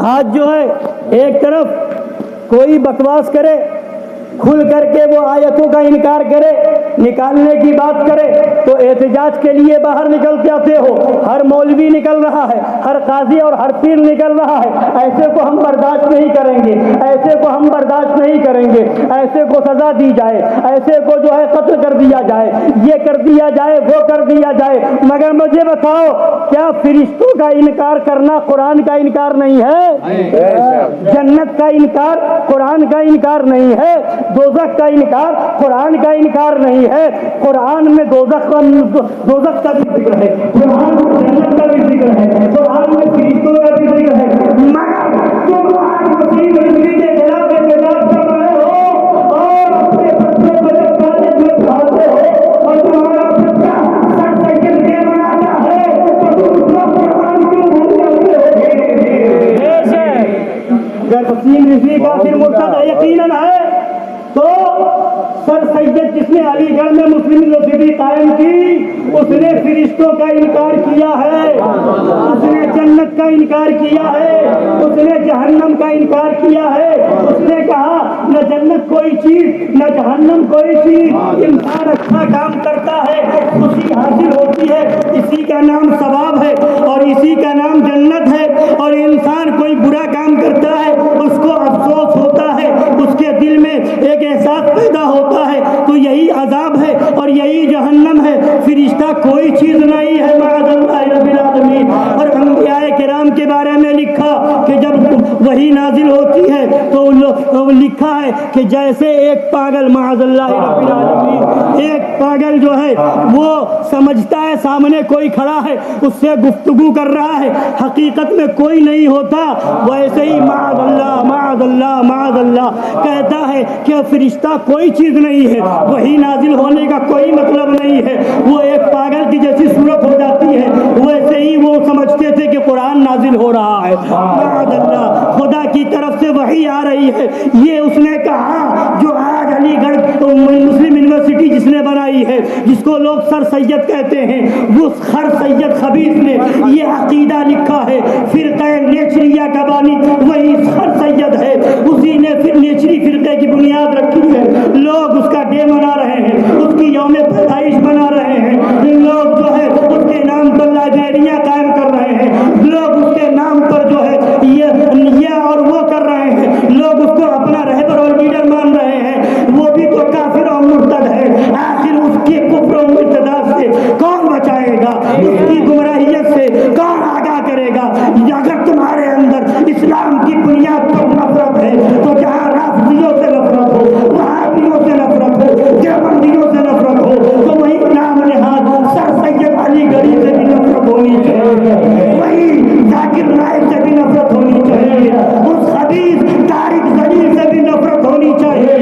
آج جو ہے ایک طرف کوئی بکواس کرے، کھل کر کے وہ آیتوں کا انکار کرے، نکالنے کی بات کرے تو احتجاج کے لیے باہر نکلتے آتے ہو. ہر مولوی نکل رہا ہے، ہر قاضی اور ہر پیر نکل رہا ہے. ایسے کو ہم برداشت نہیں کریں گے، ایسے کو ہم برداشت نہیں کریں گے، ایسے کو سزا دی جائے، ایسے کو جو ہے قتل کر دیا جائے، یہ کر دیا جائے، وہ کر دیا جائے. مگر مجھے بتاؤ، کیا فرشتوں کا انکار کرنا قرآن کا انکار نہیں ہے؟ جنت کا انکار قرآن کا انکار نہیں ہے؟ دوزخ کا انکار قرآن کا انکار نہیں ہے؟ قرآن میں دوزخ کا بھی ذکر ہے، قرآن میں جنت کا بھی ذکر ہے، قرآن میں فرشتوں کا بھی ذکر ہے. مگر تم آج مسیح رضوی کے خلاف احتجاج کر رہے ہو اور اپنے بچے بچت کالج میں پڑھاتے ہو اور تمہارا بچہ سر سائیکل کے بناتا ہے تو تم اس وقت قرآن کیوں بھول جاتے ہو؟ اگر مسیح رضوی کا پھر مرتد یقیناً ہے تو سر سید جس نے علی گڑھ میں مسلم یونیورسٹی قائم کی اس نے فرشتوں کا انکار کیا ہے، اس نے جنت کا انکار کیا ہے، اس نے جہنم کا انکار کیا ہے. اس نے کہا نہ جنت کوئی چیز نہ جہنم کوئی چیز، انسان اچھا کام کرتا ہے خوشی حاصل ہوتی ہے، اسی کا نام ثواب ہے اور اسی کا نام جنت ہے. اور انسان کوئی برا کام کرتا ہے اس کو افسوس ہوتا ہے، اس کے دل میں ایک احساس پیدا ہوتا ہے، تو یہی عذاب ہے اور یہی جہنم ہے. فرشتہ کوئی چیز نہیں ہے معاذ اللہ رب العالمین. اور انبیاء کرام کے بارے میں لکھا کہ جب وحی نازل ہوتی ہے تو لکھا ہے کہ جیسے ایک پاگل معاذ اللہ رب العالمین، ایک پاگل جو ہے وہ سمجھتا ہے سامنے کوئی کھڑا ہے اس سے گفتگو کر رہا ہے، حقیقت میں کوئی نہیں ہوتا، ویسے ہی معاذ اللہ معاذ اللہ معاذ اللہ کہتا ہے کہ فرشتہ کوئی چیز نہیں ہے، وہی نازل ہونے کا کوئی مطلب نہیں ہے، وہ ایک پاگل کی جیسی صورت ہو جاتی ہے، ویسے ہی وہ سمجھتے تھے کہ قرآن نازل ہو رہا ہے، معاذ اللہ خدا کی طرف سے وحی آ رہی ہے۔ یہ اس نے کہا جو آج علی گڑھ مسلم یونیورسٹی جس نے بنائی ہے، جس کو لوگ سر سید کہتے ہیں، وہ سر سید خبیث نے یہ عقیدہ لکھا ہے، فرقہ نیچریہ کا بانی وہی سر سید ہے، اسی نے پھر نیچری فرقے کی بنیاد رکھی ہے، لوگ اس کا ڈے منا رہے ہیں، اس کی یوم پیدائش منا رہے ہیں، لوگ جو ہے اس کے نام پر لائبریریاں قائم کر رہے ہیں، لوگ اس کے نام پر جو ہے یہ اور وہ کر رہے ہیں، لوگ اس کو اپنا رہبر اور لیڈر مان رہے ہیں، وہ بھی تو کافر اور مرتد ہے، آخر اس کے کفر و مرتدات سے کون بچائے گا، اس کی گمراہیت سے کون آگاہ کرے گا؟ اگر تمہارے اندر اسلام کی بنیاد پر نفرت ہے تو جہاں رافضیوں سے نفرت ہو، وہابیوں سے نفرت ہو، دیوبندیوں سے نفرت ہو، تو وہی نام نہاد سر سید علی گڑھی سے بھی نفرت ہونی چاہیے، وہی ذاکر نائک سے بھی نفرت ہونی چاہیے، اس خبیث طارق ذلیل سے بھی نفرت ہونی چاہیے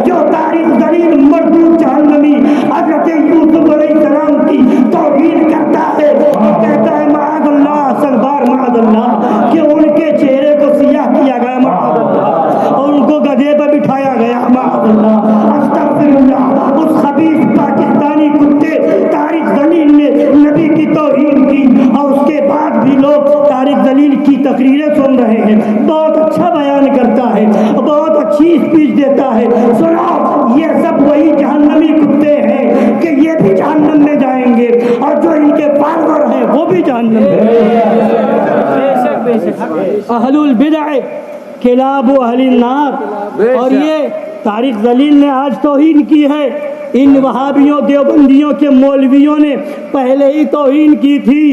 جو طارق ذلیل مردود جہنمی حضرت یوسف علیہ السلام کی توہین کرتا ہے اور کہتا ہے معاذ اللہ، سربار معاذ اللہ، کہ ان کے چہرے کو سیاہ کیا گیا معاذ اللہ اور ان کو گدھے پر بٹھایا گیا معاذ اللہ، استغفر اللہ۔ اس خبیث پاکستانی کتے طارق ذلیل نے نبی کی توہین کی اور اس کے بعد بھی لوگ طارق ذلیل کی تقریریں سن رہے ہیں، بہت اچھا بیان کرتا ہے، بہت اچھی اسپیچ دیتا ہے، سنو یہ سب وہی جہنمی کتے ہیں کہ یہ بھی جہنم میں جائیں گے اور جو ان کے فالوور ہیں وہ بھی جہنم میں۔ اہل البدع کلاب اہل النار، اور یہ طارق ذلیل نے آج توہین کی ہے، ان وہابیوں دیوبندیوں کے مولویوں نے پہلے ہی توہین کی تھی،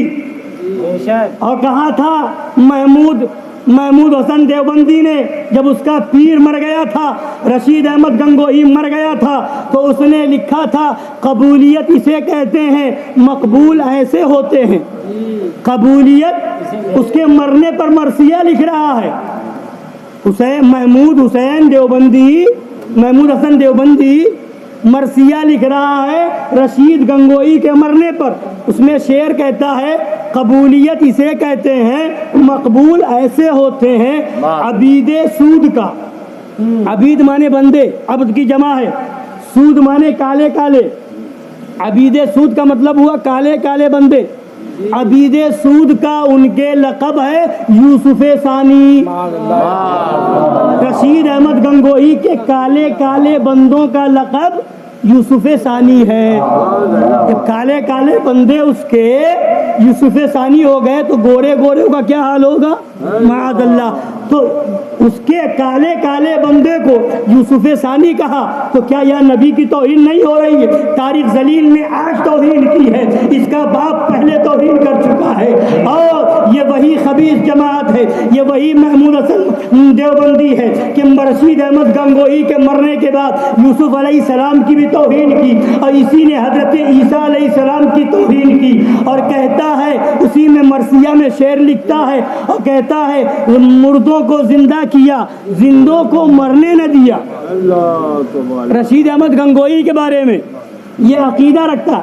اور کہا تھا محمود حسن دیوبندی نے جب اس کا پیر مر گیا تھا، رشید احمد گنگوہی مر گیا تھا، تو اس نے لکھا تھا قبولیت اسے کہتے ہیں، مقبول ایسے ہوتے ہیں، قبولیت اس کے مرنے پر مرثیہ لکھ رہا ہے، محمود حسن دیوبندی مرثیہ لکھ رہا ہے رشید گنگوہی کے مرنے پر، اس میں شعر کہتا ہے قبولیت اسے کہتے ہیں، مقبول ایسے ہوتے ہیں، عبید سود کا، عبید مانے بندے، عبد کی جمع ہے، سود مانے کالے کالے، عبید سود کا مطلب ہوا کالے کالے بندے، عبید سود کا ان کے لقب ہے یوسف ثانی، رشید احمد گنگوہی کے کالے کالے بندوں کا لقب یوسف ثانی ہے، جب کالے کالے بندے اس کے یوسف ثانی ہو گئے تو گورے گورے کا کیا حال ہوگا معاذ اللہ، تو اس کے کالے کالے بندے کو یوسف ثانی کہا، تو کیا یہ نبی کی توہین نہیں ہو رہی ہے؟ طارق ذلیل نے آج توہین کی ہے، اس کا باپ پہلے توہین کر چکا ہے، اور یہ وہی خبیث جماعت ہے، یہ وہی محمود حسن دیوبندی ہے کہ رشید احمد گنگوہی کے مرنے کے بعد یوسف علیہ السلام کی بھی توہین کی، اور اسی نے حضرت عیسیٰ علیہ السلام کی توہین کی، اور کہتا ہے اسی میں مرثیہ میں شعر لکھتا ہے اور کہتا ہے مردوں کو زندہ کیا، زندوں کو مرنے نہ دیا۔ رشید احمد گنگوہی کے بارے میں یہ عقیدہ رکھتا،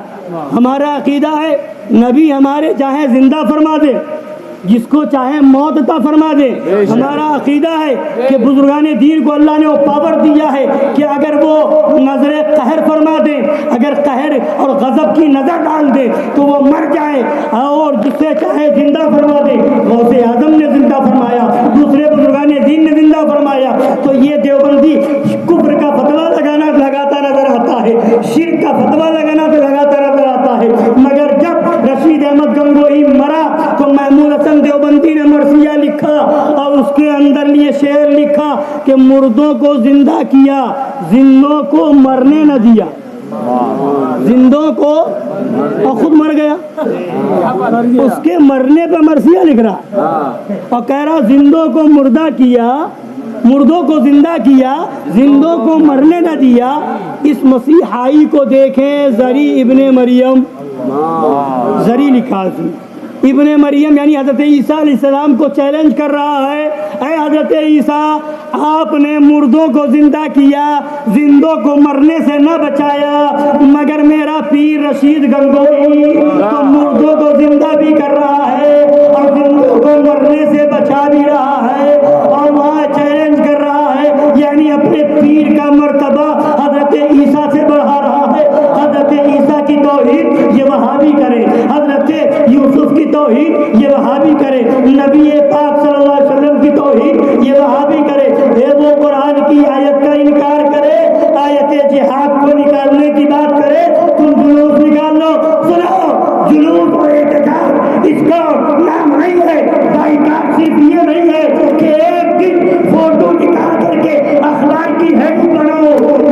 ہمارا عقیدہ ہے نبی ہمارے چاہے زندہ فرما دے، جس کو چاہے موت عطا فرما دے، ہمارا عقیدہ ہے کہ بزرگان دین کو اللہ نے وہ پاور دیا ہے کہ اگر وہ نظر قہر فرما دے، اگر قہر اور غضب کی نظر ڈال دے تو وہ مر جائے، اور جس سے چاہے زندہ فرما دے، غوث اعظم نے زندہ فرمایا، دوسرے بزرگان دین نے زندہ فرمایا، تو یہ دیوبندی کفر کا فتویٰ لگاتا نظر آتا ہے، شرک کا فتویٰ لگاتا نظر آتا ہے، مگر جب رشید احمد گنگوہی مرا تو محمود حسن دیوبندی نے مرثیہ لکھا اور اس کے اندر یہ شعر لکھا کہ مردوں کو زندہ کیا، زندوں کو مرنے نہ دیا، زندوں کو، اور خود مر گیا، اس کے مرنے پہ مرثیہ لکھ رہا اور کہہ رہا زندوں کو مردہ کیا مردوں کو زندہ کیا، زندوں کو مرنے نہ دیا۔ اس مسیحائی کو دیکھیں، زری ابن مریم، زری لکھا ہے، ابن مریم یعنی حضرت عیسیٰ علیہ السلام کو چیلنج کر رہا ہے، اے حضرت عیسیٰ آپ نے مردوں کو زندہ کیا، زندوں کو مرنے سے نہ بچایا، مگر میرا پیر رشید گنگوئی تو مردوں کو زندہ بھی کر رہا ہے اور زندوں کو مرنے سے بچا بھی رہا ہے، اور وہاں چیلنج کر رہا ہے، یعنی اپنے پیر کا مرتبہ حضرت عیسیٰ سے بڑھا رہا ہے۔ حضرت عیسیٰ کی توحید یہ وہابی کرے، حضرت یوسف کی توحید یہ وہابی کرے، نبی پاک صلی اللہ علیہ وسلم کی توحید یہ وہابی کرے، وہ قرآن کی آیت کا انکار کرے، آیت جہاد کو نکالنے کی بات کرے، تم جلوس نکال لو۔ سنو، جلوس اور احتجاج اس کا نام نہیں ہے، بائیکاٹ صرف یہ نہیں ہے کہ ایک دن فوٹو نکال کر کے اخبار کی ہیڈنگ بناؤ،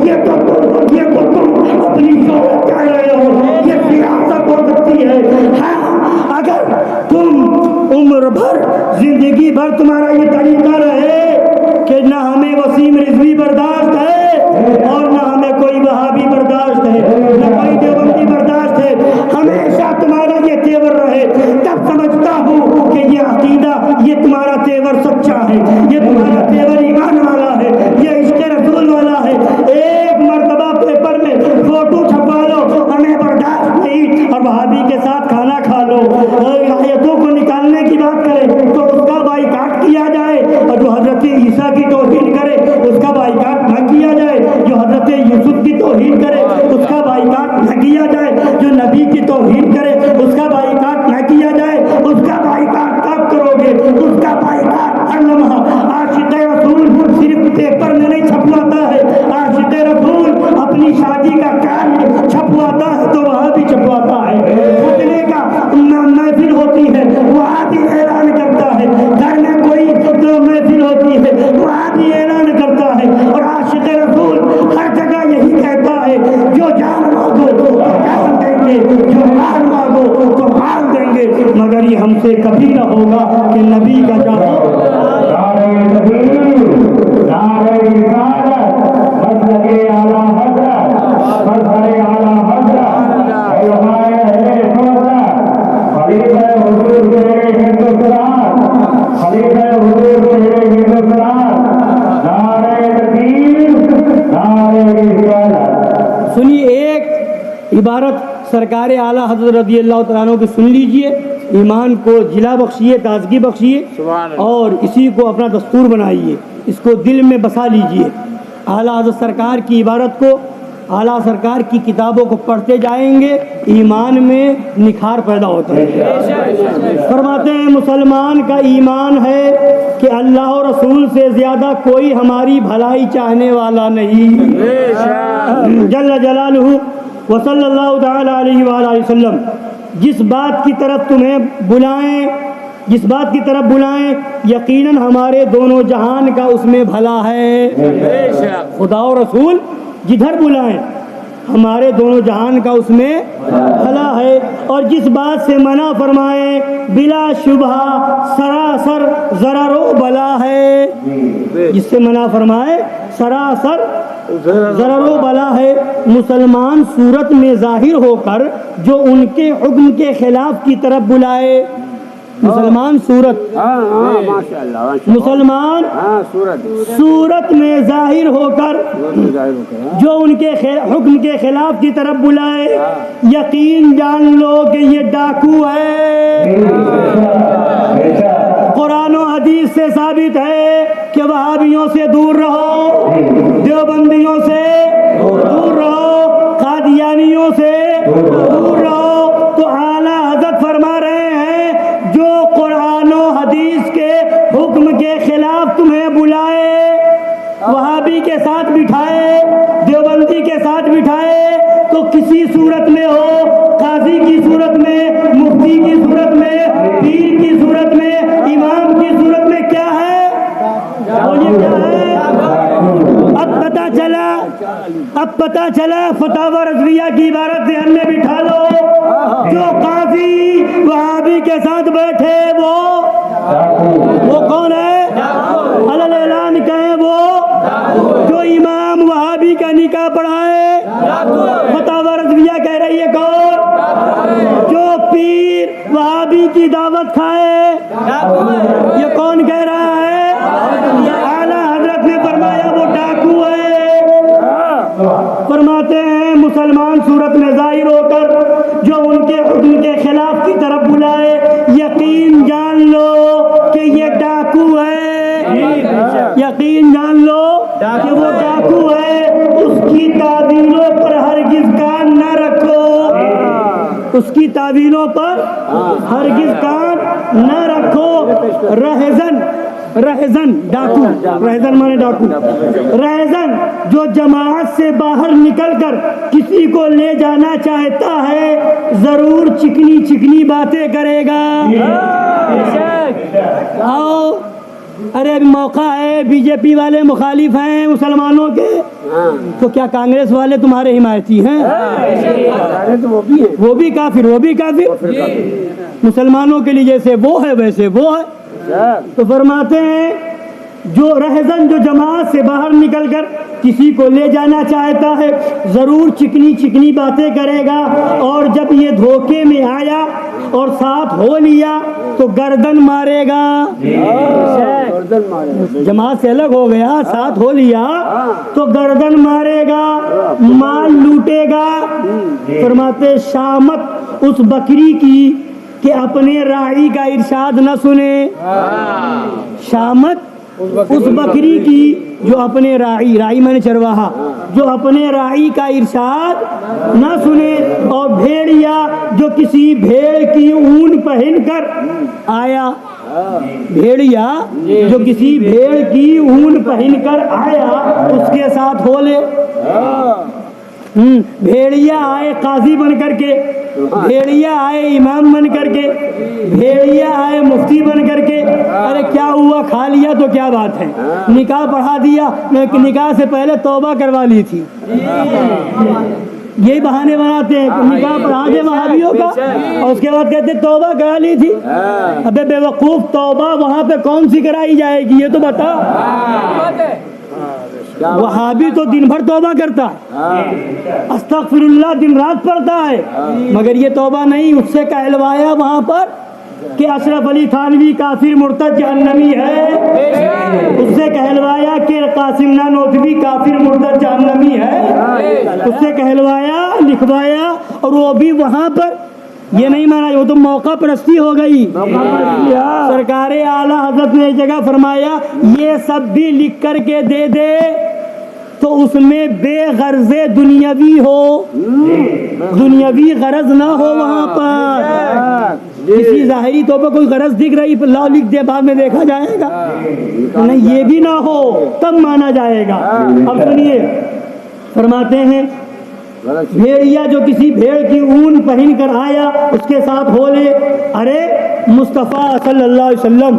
یہ تو تم اپنی شہرت چاہ رہے ہو، یہ سیاست ہو سکتی ہے۔ ہاں، اگر تم عمر بھر زندگی بھر تمہارا یہ طریقہ رہے کہ نہ ہمیں وسیم رضوی برداشت ہے اور نہ ہمیں کوئی وہابی برداشت ہے، نہ کوئی دیوبندی برداشت ہے، ہمیشہ تمہارا یہ تیور رہے، تب سمجھتا ہوں کہ یہ عقیدہ، یہ تمہارا تیور سچا ہے، یہ تمہارا تیور ایمان والا ہے، یہ عشق رسول والا ہے۔ ایک مرتبہ پیپر میں فوٹو چھپا لو، ہمیں برداشت نہیں، اور وہابی کے ساتھ کھانا کھا لو، آیتوں کو نکالنے کی بات کرے تو اس کا بائیکاٹ کیا جائے، اور جو حضرت عیسیٰ کی توہین کرے اس کا بائیکاٹ نہ کیا جائے، جو حضرت یوسف کی توہین کرے اس کا بائیکاٹ نہ کیا جائے، جو نبی کی توہین کرے اس کا بائیکاٹ نہ کیا جائے۔ اس کا بائیکاٹ کب کرو گے؟ اس کا بائیکاٹ ہر لمحہ۔ عاشق رسول صرف پیپر میں نہیں چھپواتا ہے، عاشق رسول اپنی شادی کا کارڈ چھپواتا ہے تو وہاں بھی چھپواتا ہے، ختنے کا محفل ہوتی ہے وہاں بھی اعلان کرتا ہے، گھر میں کوئی تو محفل ہوتی ہے وہاں بھی اعلان کرتا ہے، اور عاشق رسول ہر جگہ یہی کہتا ہے، جو جان مانگو تو جان دیں گے، جو مال مانگو تو مال دیں گے، مگر یہ ہم سے کبھی نہ ہوگا کہ نبی کا سنیے ایک عبارت سرکار اعلیٰ حضرت رضی اللہ تعالیٰ عنہ کی سن لیجئے، ایمان کو جلا بخشیے، تازگی بخشیے، اور اسی کو اپنا دستور بنائیے، اس کو دل میں بسا لیجئے۔ اعلیٰ حضرت سرکار کی عبارت کو، اعلیٰ سرکار کی کتابوں کو پڑھتے جائیں گے، ایمان میں نکھار پیدا ہوتا ہے۔ فرماتے ہیں مسلمان کا ایمان ہے کہ اللہ اور رسول سے زیادہ کوئی ہماری بھلائی چاہنے والا نہیں، جل جلالہ وصلی اللہ تعالی علیہ وآلہ وسلم۔ جس بات کی طرف تمہیں بلائیں، جس بات کی طرف بلائیں، یقیناً ہمارے دونوں جہان کا اس میں بھلا ہے۔ خدا و رسول جدھر بلائیں ہمارے دونوں جہان کا اس میں بھلا ہے، اور جس بات سے منع فرمائیں بلا شبہ سراسر ضرر و بلا ہے، جس سے منع فرمائے سراسر ضرر و بلا ہے۔ مسلمان صورت میں ظاہر ہو کر جو ان کے حکم کے خلاف کی طرف بلائے، مسلمان صورت مسلمان صورت میں ظاہر ہو کر جو ان کے حکم کے خلاف کی طرف بلائے، یقین جان لو کہ یہ ڈاکو ہے۔ قرآن و حدیث سے ثابت ہے کہ وہابیوں سے دور رہو، دیوبندیوں سے دور رہو، قادیانیوں سے دور رہو۔ تو اعلیٰ حضرت فرما رہے ہیں جو قرآن و حدیث کے حکم کے خلاف تمہیں بلائے، وہابی کے ساتھ بٹھائے، دیوبندی کے ساتھ بٹھائے، تو کسی صورت میں ہو، قاضی کی صورت میں، مفتی کی صورت میں، پیر کی صورت میں، امام کی صورت میں، کیا ہے؟ اور یہ کیا ہے؟ اب پتہ چلا فتاوی رضویہ کی عبارت ذہن میں بٹھا لو، جو قاضی وہابی کے ساتھ بیٹھے وہ کون ہے؟ علل اعلان کہیں امام وہابی کا نکاح پڑھائے فتاوی رضویہ کہہ رہی ہے کون؟ جو پیر وہابی کی دعوت کھائے، یہ کون کہہ رہا ہے؟ اعلیٰ حضرت نے فرمایا وہ ڈاکو ہے۔ فرماتے ہیں مسلمان صورت میں ظاہر ہو کر جو ان کے حکم کے خلاف کی طرف بلائے، یقین جان لو کہ یہ ڈاکو ہے، یقین جان لو کہ وہ ڈاکو ہے۔ اس کی تعویلوں پر ہرگز کان نہ رکھو، اس کی تعویلوں پر ہرگز کان نہ رکھو۔ رہزن ڈاکو، رہزن مانے ڈاکو، رہزن جو جماعت سے باہر نکل کر کسی کو لے جانا چاہتا ہے ضرور چکنی چکنی باتیں کرے گا۔ آؤ، ارے ابھی موقع ہے، بی جے پی والے مخالف ہیں مسلمانوں کے، تو کیا کانگریس والے تمہارے حمایتی ہیں؟ وہ بھی کافر، وہ بھی کافر، مسلمانوں کے لیے جیسے وہ ہے ویسے وہ ہے۔ تو فرماتے ہیں جو رہزن جو جماعت سے باہر نکل کر کسی کو لے جانا چاہتا ہے ضرور چکنی چکنی باتیں کرے گا، اور جب یہ دھوکے میں آیا اور ساتھ ہو لیا تو گردن مارے گا۔ جماعت سے الگ ہو گیا، ساتھ ہو لیا تو گردن مارے گا، مال لوٹے گا۔ فرماتے شامت اس بکری کی کہ اپنے راعی کا ارشاد نہ سنے، شامت اس بکری کی جو اپنے راعی میں نے چرواہا، جو اپنے راعی کا ارشاد نہ سنے، اور بھیڑیا جو کسی بھیڑ کی اون پہن کر آیا، بھیڑیا جو کسی بھیڑ کی اون پہن کر آیا اس کے ساتھ ہو لے۔ بھیڑیا آئے قاضی بن کر کے، بھیڑیا آئے امام بن کر کے، بھیڑیا آئے مفتی بن کر کے، ارے کیا ہوا کھا لیا تو کیا بات ہے، نکاح پڑھا دیا، نکاح سے پہلے توبہ کروا لی تھی، یہی بہانے بناتے ہیں، نکاح پڑھا دے وہابیوں کا اور اس کے بعد کہتے توبہ کرا لی تھی۔ ابے بے وقوف، توبہ وہاں پہ کون سی کرائی جائے گی یہ تو بتا۔ وہابی تو دن بھر توبہ کرتا ہے، استغفر اللہ دن رات پڑھتا ہے، مگر یہ توبہ نہیں، اس سے کہلوایا وہاں پر کہ اشرف علی تھانوی کافر مرتد جہنمی ہے، اس سے کہلوایا کہ قاسم نانوتوی کافر مرتد جہنمی ہے، اس سے کہلوایا لکھوایا، اور وہ بھی وہاں پر یہ نہیں مانا، وہ تو موقع پرستی ہو گئی۔ سرکار اعلیٰ حضرت نے ایک جگہ فرمایا یہ سب بھی لکھ کر کے دے دے تو اس میں بے غرض دنیاوی ہو، دنیاوی غرض نہ ہو، وہاں پر کسی ظاہری طور پر کوئی غرض دکھ رہی لاؤ لکھ دے بعد میں دیکھا جائے گا، نہیں یہ بھی نہ ہو تب مانا جائے گا۔ اب سنیے فرماتے ہیں بھیڑیا جو کسی بھیڑ کی اون پہن کر آیا اس کے ساتھ ہو لے۔ ارے مصطفیٰ صلی اللہ علیہ وسلم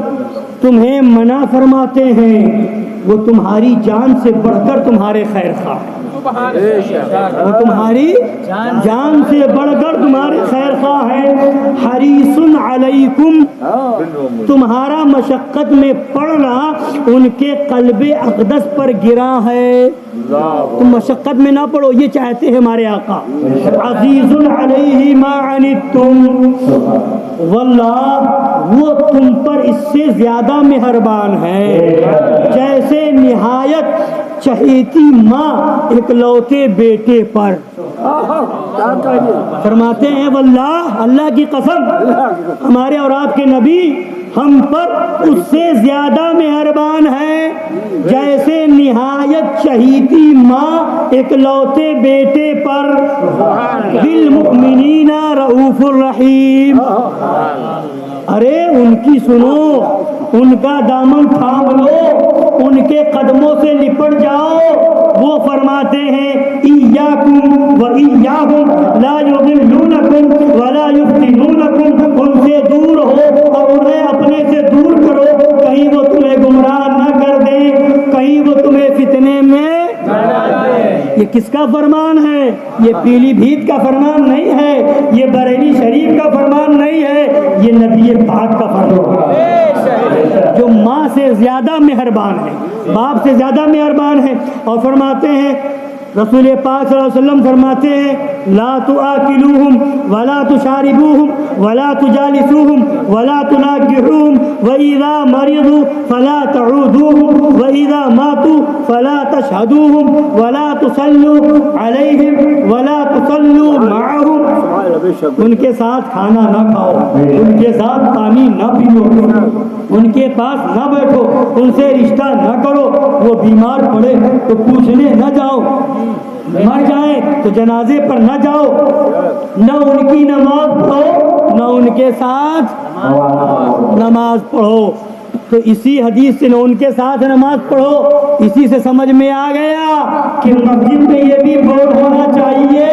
تمہیں منع فرماتے ہیں، وہ تمہاری جان سے بڑھ کر تمہارے خیر خواہ ہیں، وہ تمہاری جان سے بڑھ کر تمہارے خیر خواہ ہیں۔ حریص علیکم، تمہارا مشقت میں پڑنا ان کے قلب اقدس پر گرا ہے، تم مشقت میں نہ پڑو، یہ چاہتے ہیں ہمارے آقا۔ عزیز علیہ ما عنتم، واللہ وہ تم پر اس سے زیادہ مہربان ہے جیسے نہایت چہیتی ماں اکلوتے بیٹے پر۔ فرماتے ہیں واللہ، اللہ کی قسم، ہمارے اور آپ کے نبی ہم پر اس سے زیادہ مہربان ہے جیسے نہایت چہیتی ماں اکلوتے بیٹے پر۔ بالمؤمنین رؤوف الرحیم، ارے ان کی سنو، ان کا دامن تھام لو، ان کے قدموں سے لپٹ جاؤ۔ وہ فرماتے ہیں ایاکم و ایاہم لا یضلونکم ولا یفتنونکم، ان سے دور ہو اور انہیں اپنے سے دور کرو، کہیں وہ تمہیں گمراہ نہ کر دیں، کہیں وہ تمہیں فتنے میں۔ یہ کس کا فرمان ہے؟ یہ پیلی بھیت کا فرمان نہیں ہے، یہ بریلی شریف کا فرمان نہیں ہے، یہ نبی پاک کا فرمان ہے۔ جو ماں سے سے زیادہ مہربان ہے، باپ سے زیادہ مہربان ہے۔ اور فرماتے ہیں رسول پاک صلی اللہ علیہ وسلم فرماتے ہیں لا تآکلوہم ولا تشاربوہم ولا تجالسوہم ولا تناکحوہم وإذا مرضوا فلا تعودوہم وإذا ماتوا فلا تشہدوہم ولا تصلوا علیہم ولا تصلوا معہم۔ ان کے ساتھ کھانا نہ کھاؤ، ان کے ساتھ پانی نہ پیو، ان کے پاس نہ بیٹھو، ان سے رشتہ نہ کرو، وہ بیمار پڑے تو پوچھنے نہ جاؤ، مر جائیں تو جنازے پر نہ جاؤ، نہ ان کی نماز پڑھو نہ ان کے ساتھ نماز پڑھو۔ تو اسی حدیث سے نہ ان کے ساتھ نماز پڑھو، اسی سے سمجھ میں آ گیا کہ مسجد میں یہ بھی بورڈ ہونا چاہیے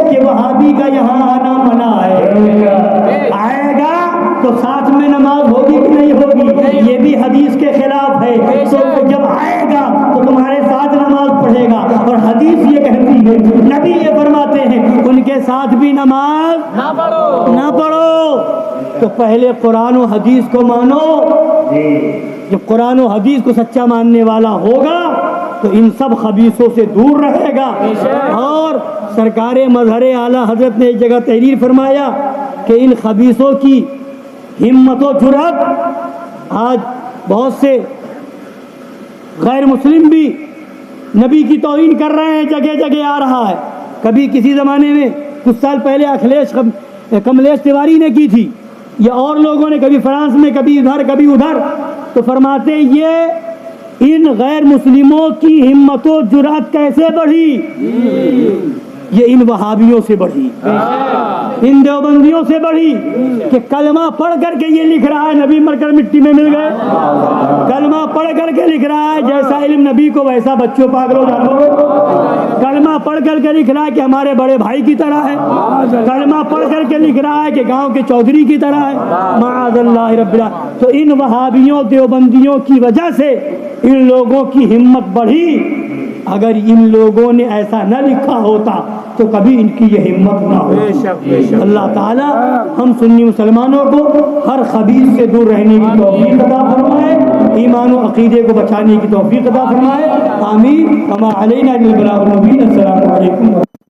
کہ وہابی کا یہاں آنا منع ہے، آئے گا تو ساتھ میں نماز ہوگی کہ نہیں ہوگی، یہ بھی حدیث کے خلاف ہے۔ تو جب آئے گا تو تمہارے ساتھ نماز پڑھے گا، اور حدیث یہ کہتی ہے، نبی یہ فرماتے ہیں ان کے ساتھ بھی نماز نہ پڑھو۔ تو پہلے قرآن و حدیث کو مانو، جب قرآن و حدیث کو سچا ماننے والا ہوگا تو ان سب خبیثوں سے دور رہے گا۔ اور سرکار مظہر اعلیٰ حضرت نے ایک جگہ تحریر فرمایا کہ ان خبیثوں کی ہمت و جرأت آج بہت سے غیر مسلم بھی نبی کی توہین کر رہے ہیں، جگہ جگہ آ رہا ہے۔ کبھی کسی زمانے میں کچھ سال پہلے کملیش تیواری نے کی تھی، یا اور لوگوں نے، کبھی فرانس میں، کبھی ادھر کبھی ادھر۔ تو فرماتے یہ ان غیر مسلموں کی ہمت و جرأت کیسے بڑھی؟ یہ ان وہابیوں سے بڑھی، ان دیوبندیوں سے بڑھی کہ کلمہ پڑھ کر کے یہ لکھ رہا ہے نبی مر کر مٹی میں مل گئے، کلمہ پڑھ کر کے لکھ رہا ہے جیسا علم نبی کو ویسا بچوں پاگلوں جانوروں، کلمہ پڑھ کر کے لکھ رہا ہے کہ ہمارے بڑے بھائی کی طرح ہے، کلمہ پڑھ کر کے لکھ رہا ہے کہ گاؤں کے چودھری کی طرح ہے، معاذ اللہ رب العالمین۔ تو ان وہابیوں دیوبندیوں کی وجہ سے ان لوگوں کی ہمت بڑھی۔ اگر ان لوگوں نے ایسا نہ لکھا ہوتا تو کبھی ان کی یہ ہمت نہ ہوتی۔ اللہ تعالی ہم سنی مسلمانوں کو ہر خبیث سے دور رہنے کی توفیق عطا فرمائے، ایمان و عقیدے کو بچانے کی توفیق عطا فرمائے، آمین۔ وما علینا الا البلاغ المبین۔ السلام علیکم۔